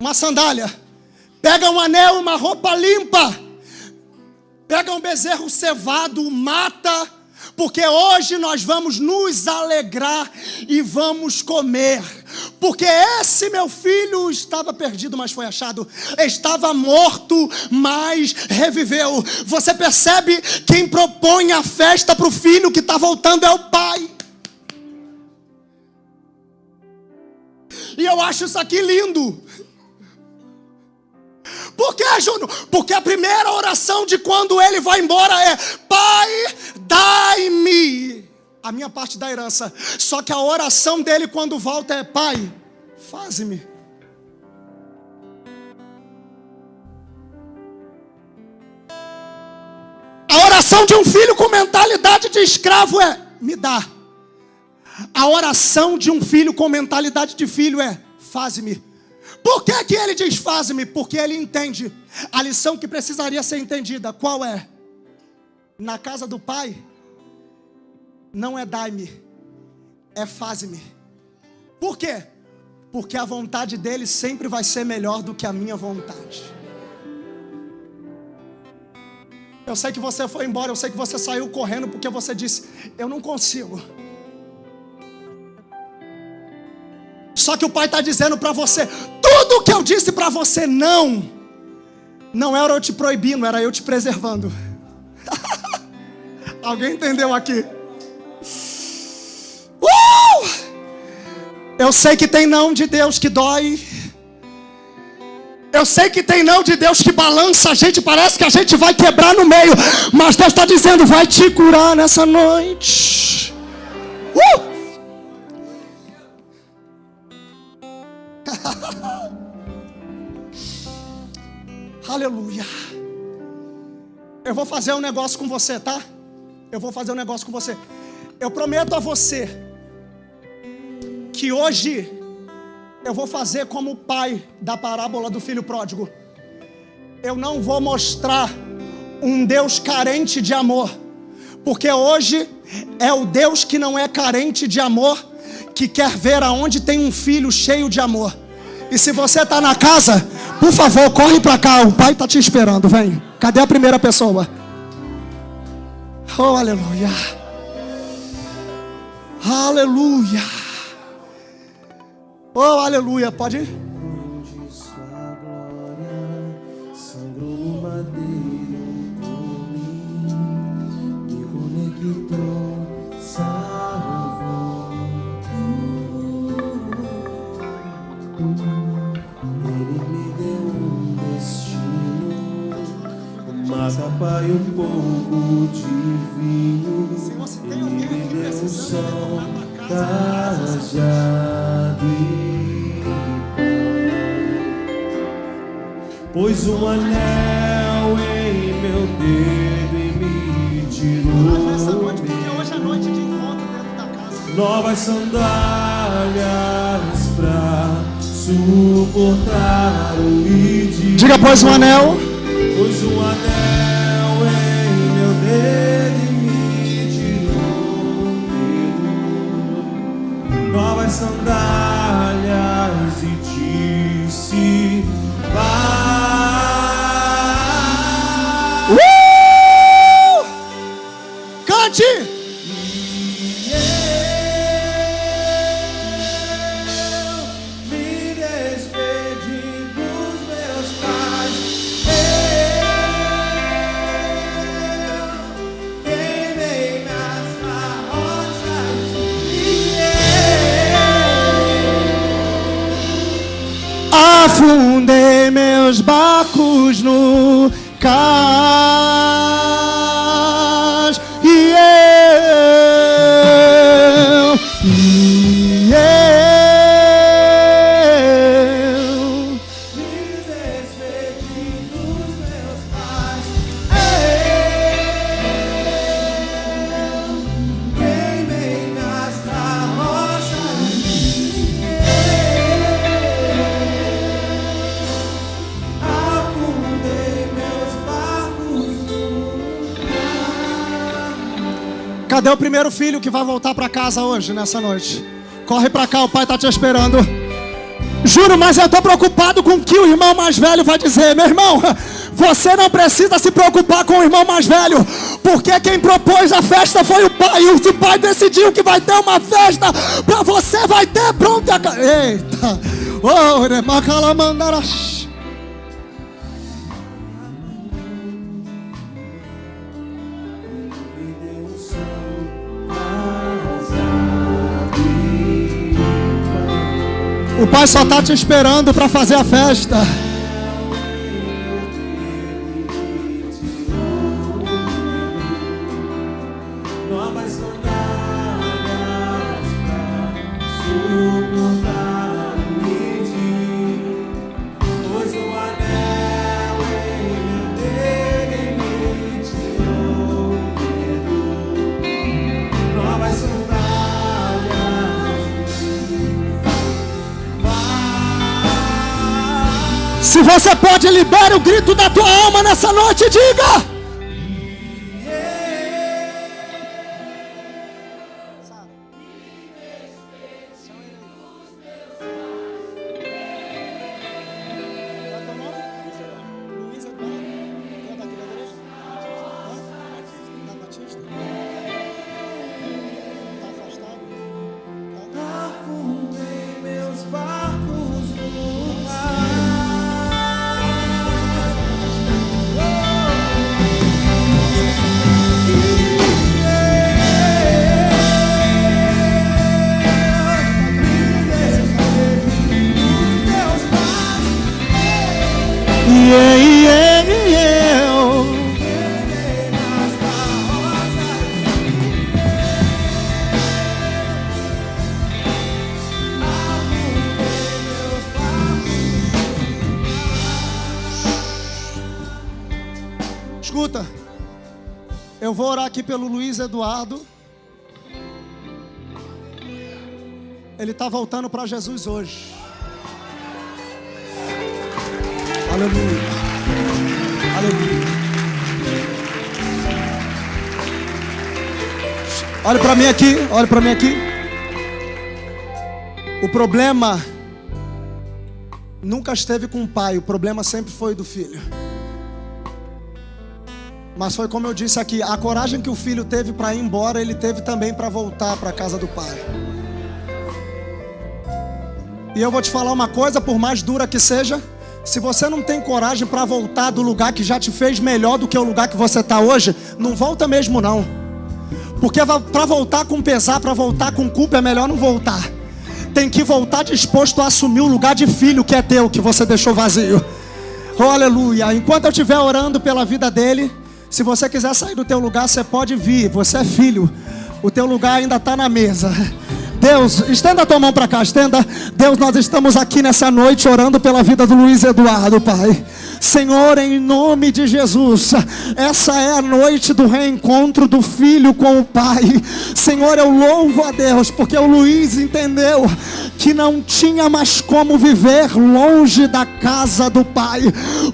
uma sandália, pega um anel, uma roupa limpa, pega um bezerro cevado, mata, porque hoje nós vamos nos alegrar e vamos comer. Porque esse meu filho estava perdido, mas foi achado. Estava morto, mas reviveu. Você percebe? Quem propõe a festa para o filho que está voltando é o pai. E eu acho isso aqui lindo. Por que, Júnior? Porque a primeira oração de quando ele vai embora é: Pai, dai-me a minha parte da herança. Só que a oração dele quando volta é: Pai, faze-me. A oração de um filho com mentalidade de escravo é: me dá. A oração de um filho com mentalidade de filho é: faze-me. Por que que ele diz faze-me? Porque ele entende a lição que precisaria ser entendida. Qual é? Na casa do pai, não é dai-me, é faze-me. Por quê? Porque a vontade dele sempre vai ser melhor do que a minha vontade. Eu sei que você foi embora, eu sei que você saiu correndo porque você disse: eu não consigo. Só que o pai está dizendo para você: tudo que eu disse para você não era eu te proibindo, era eu te preservando. Alguém entendeu aqui? Eu sei que tem não de Deus que dói. Eu sei que tem não de Deus que balança a gente, parece que a gente vai quebrar no meio. Mas Deus está dizendo: vai te curar nessa noite. Aleluia. Eu vou fazer um negócio com você, tá? Eu vou fazer um negócio com você. Eu prometo a você que hoje eu vou fazer como o pai da parábola do filho pródigo. Eu não vou mostrar um Deus carente de amor, porque hoje é o Deus que não é carente de amor que quer ver aonde tem um filho cheio de amor. E se você está na casa, por favor, corre para cá, o pai está te esperando, vem. Cadê a primeira pessoa? Oh, aleluia. Aleluia. Oh, aleluia, pode ir. Sua glória sangrou no madeiro por mim, me conectou, salvou. Ele me deu um destino, uma capa e um pouco de vinho. Ele me deu um som cajado e pão. Pôs um anel em meu dedo e me tirou. Essa noite, porque hoje é noite de encontro dentro da casa. Novas sandálias pra suportar o ridículo. Diga, pôs um anel. Pôs um anel em meu dedo e me tirou o dedo. Novas sandálias e disse: vai. Cante! meus barcos no cais. E eu me despedi dos meus pais. Eu queimei nas carroças. Afundei meus barcos no mar. Cadê o primeiro filho que vai voltar para casa hoje, nessa noite? Corre para cá, o pai tá te esperando. Juro, mas eu tô preocupado com o que o irmão mais velho vai dizer. Meu irmão, você não precisa se preocupar com o irmão mais velho, porque quem propôs a festa foi o pai. E o pai decidiu que vai ter uma festa pra você, vai ter pronto. Eita! Oh, remacalamandaras. O pai só tá te esperando para fazer a festa. Novas sandálias pra suportar a medir, pois o anel em meu dedo me tirou medo. Novas sandálias. Se você pode, libere o grito da tua alma nessa noite, diga! Afundei meus barcos no mar. Escuta, eu vou orar aqui pelo Luiz Eduardo. Ele está voltando para Jesus hoje. Aleluia. Aleluia. Olha para mim aqui, olha para mim aqui. O problema nunca esteve com o pai, o problema sempre foi do filho. Mas foi como eu disse aqui, a coragem que o filho teve para ir embora, ele teve também para voltar para a casa do pai. E eu vou te falar uma coisa, por mais dura que seja, se você não tem coragem para voltar do lugar que já te fez melhor do que o lugar que você está hoje, não volta mesmo não. Porque para voltar com pesar, para voltar com culpa, é melhor não voltar. Tem que voltar disposto a assumir o lugar de filho que é teu, que você deixou vazio. Oh, aleluia. Enquanto eu estiver orando pela vida dele, se você quiser sair do teu lugar, você pode vir. Você é filho. O teu lugar ainda está na mesa. Deus, estenda a tua mão para cá, estenda. Deus, nós estamos aqui nessa noite orando pela vida do Luiz Eduardo, Pai. Senhor, em nome de Jesus, essa é a noite do reencontro do filho com o pai. Senhor, eu louvo a Deus, porque o Luiz entendeu que não tinha mais como viver longe da casa do pai.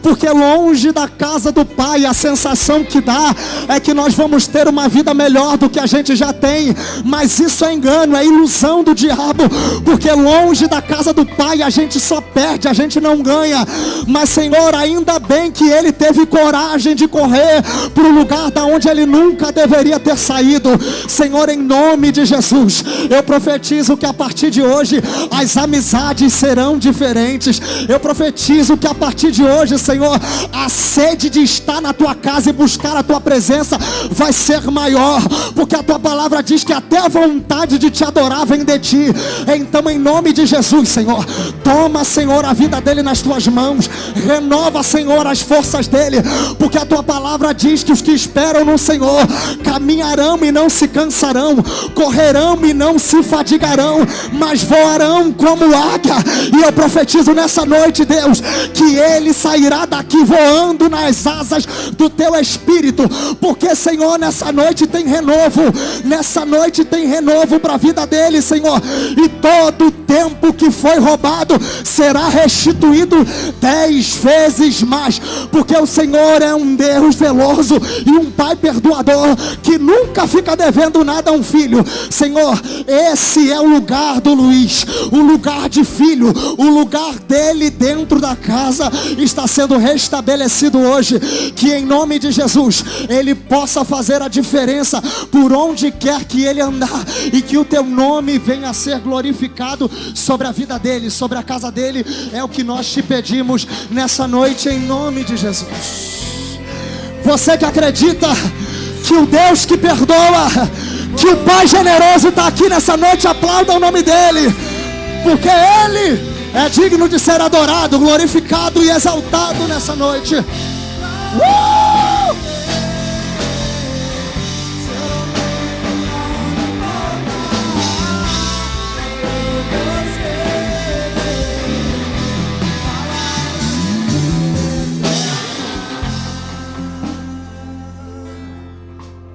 Porque longe da casa do pai, a sensação que dá é que nós vamos ter uma vida melhor do que a gente já tem. Mas isso é engano, é ilusão do diabo. Porque longe da casa do pai a gente só perde, a gente não ganha. Mas Senhor, ainda ainda bem que ele teve coragem de correr para o lugar da onde ele nunca deveria ter saído. Senhor, em nome de Jesus, eu profetizo que a partir de hoje as amizades serão diferentes. Eu profetizo que a partir de hoje, Senhor, a sede de estar na tua casa e buscar a tua presença vai ser maior, porque a tua palavra diz que até a vontade de te adorar vem de ti. Então, em nome de Jesus, Senhor, toma, Senhor, a vida dele nas tuas mãos, renova, Senhor, as forças dele, porque a tua palavra diz que os que esperam no Senhor caminharão e não se cansarão, correrão e não se fadigarão, mas voarão como águia. E eu profetizo nessa noite, Deus, que ele sairá daqui voando nas asas do teu Espírito, porque, Senhor, nessa noite tem renovo, nessa noite tem renovo para a vida dele, Senhor, e todo o tempo que foi roubado será restituído 10 vezes mais, porque o Senhor é um Deus zeloso e um Pai perdoador que nunca fica devendo nada a um filho. Senhor, esse é o lugar do Luiz, o lugar de filho, o lugar dele dentro da casa está sendo restabelecido hoje. Que em nome de Jesus ele possa fazer a diferença por onde quer que ele andar, e que o teu nome venha a ser glorificado sobre a vida dele, sobre a casa dele. É o que nós te pedimos nessa noite, em nome de Jesus. Você que acredita que o Deus que perdoa, que o Pai generoso está aqui nessa noite, aplauda o nome dele, porque ele é digno de ser adorado, glorificado e exaltado nessa noite.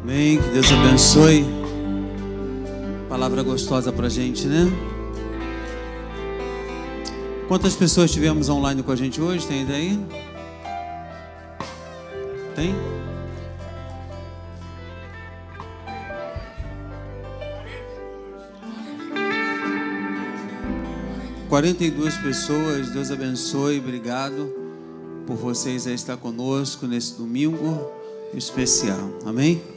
Amém, que Deus abençoe. Palavra gostosa pra gente, né? Quantas pessoas tivemos online com a gente hoje? Tem ideia aí? Tem? – 42 pessoas. Deus abençoe. Obrigado por vocês aí estar conosco nesse domingo especial. Amém?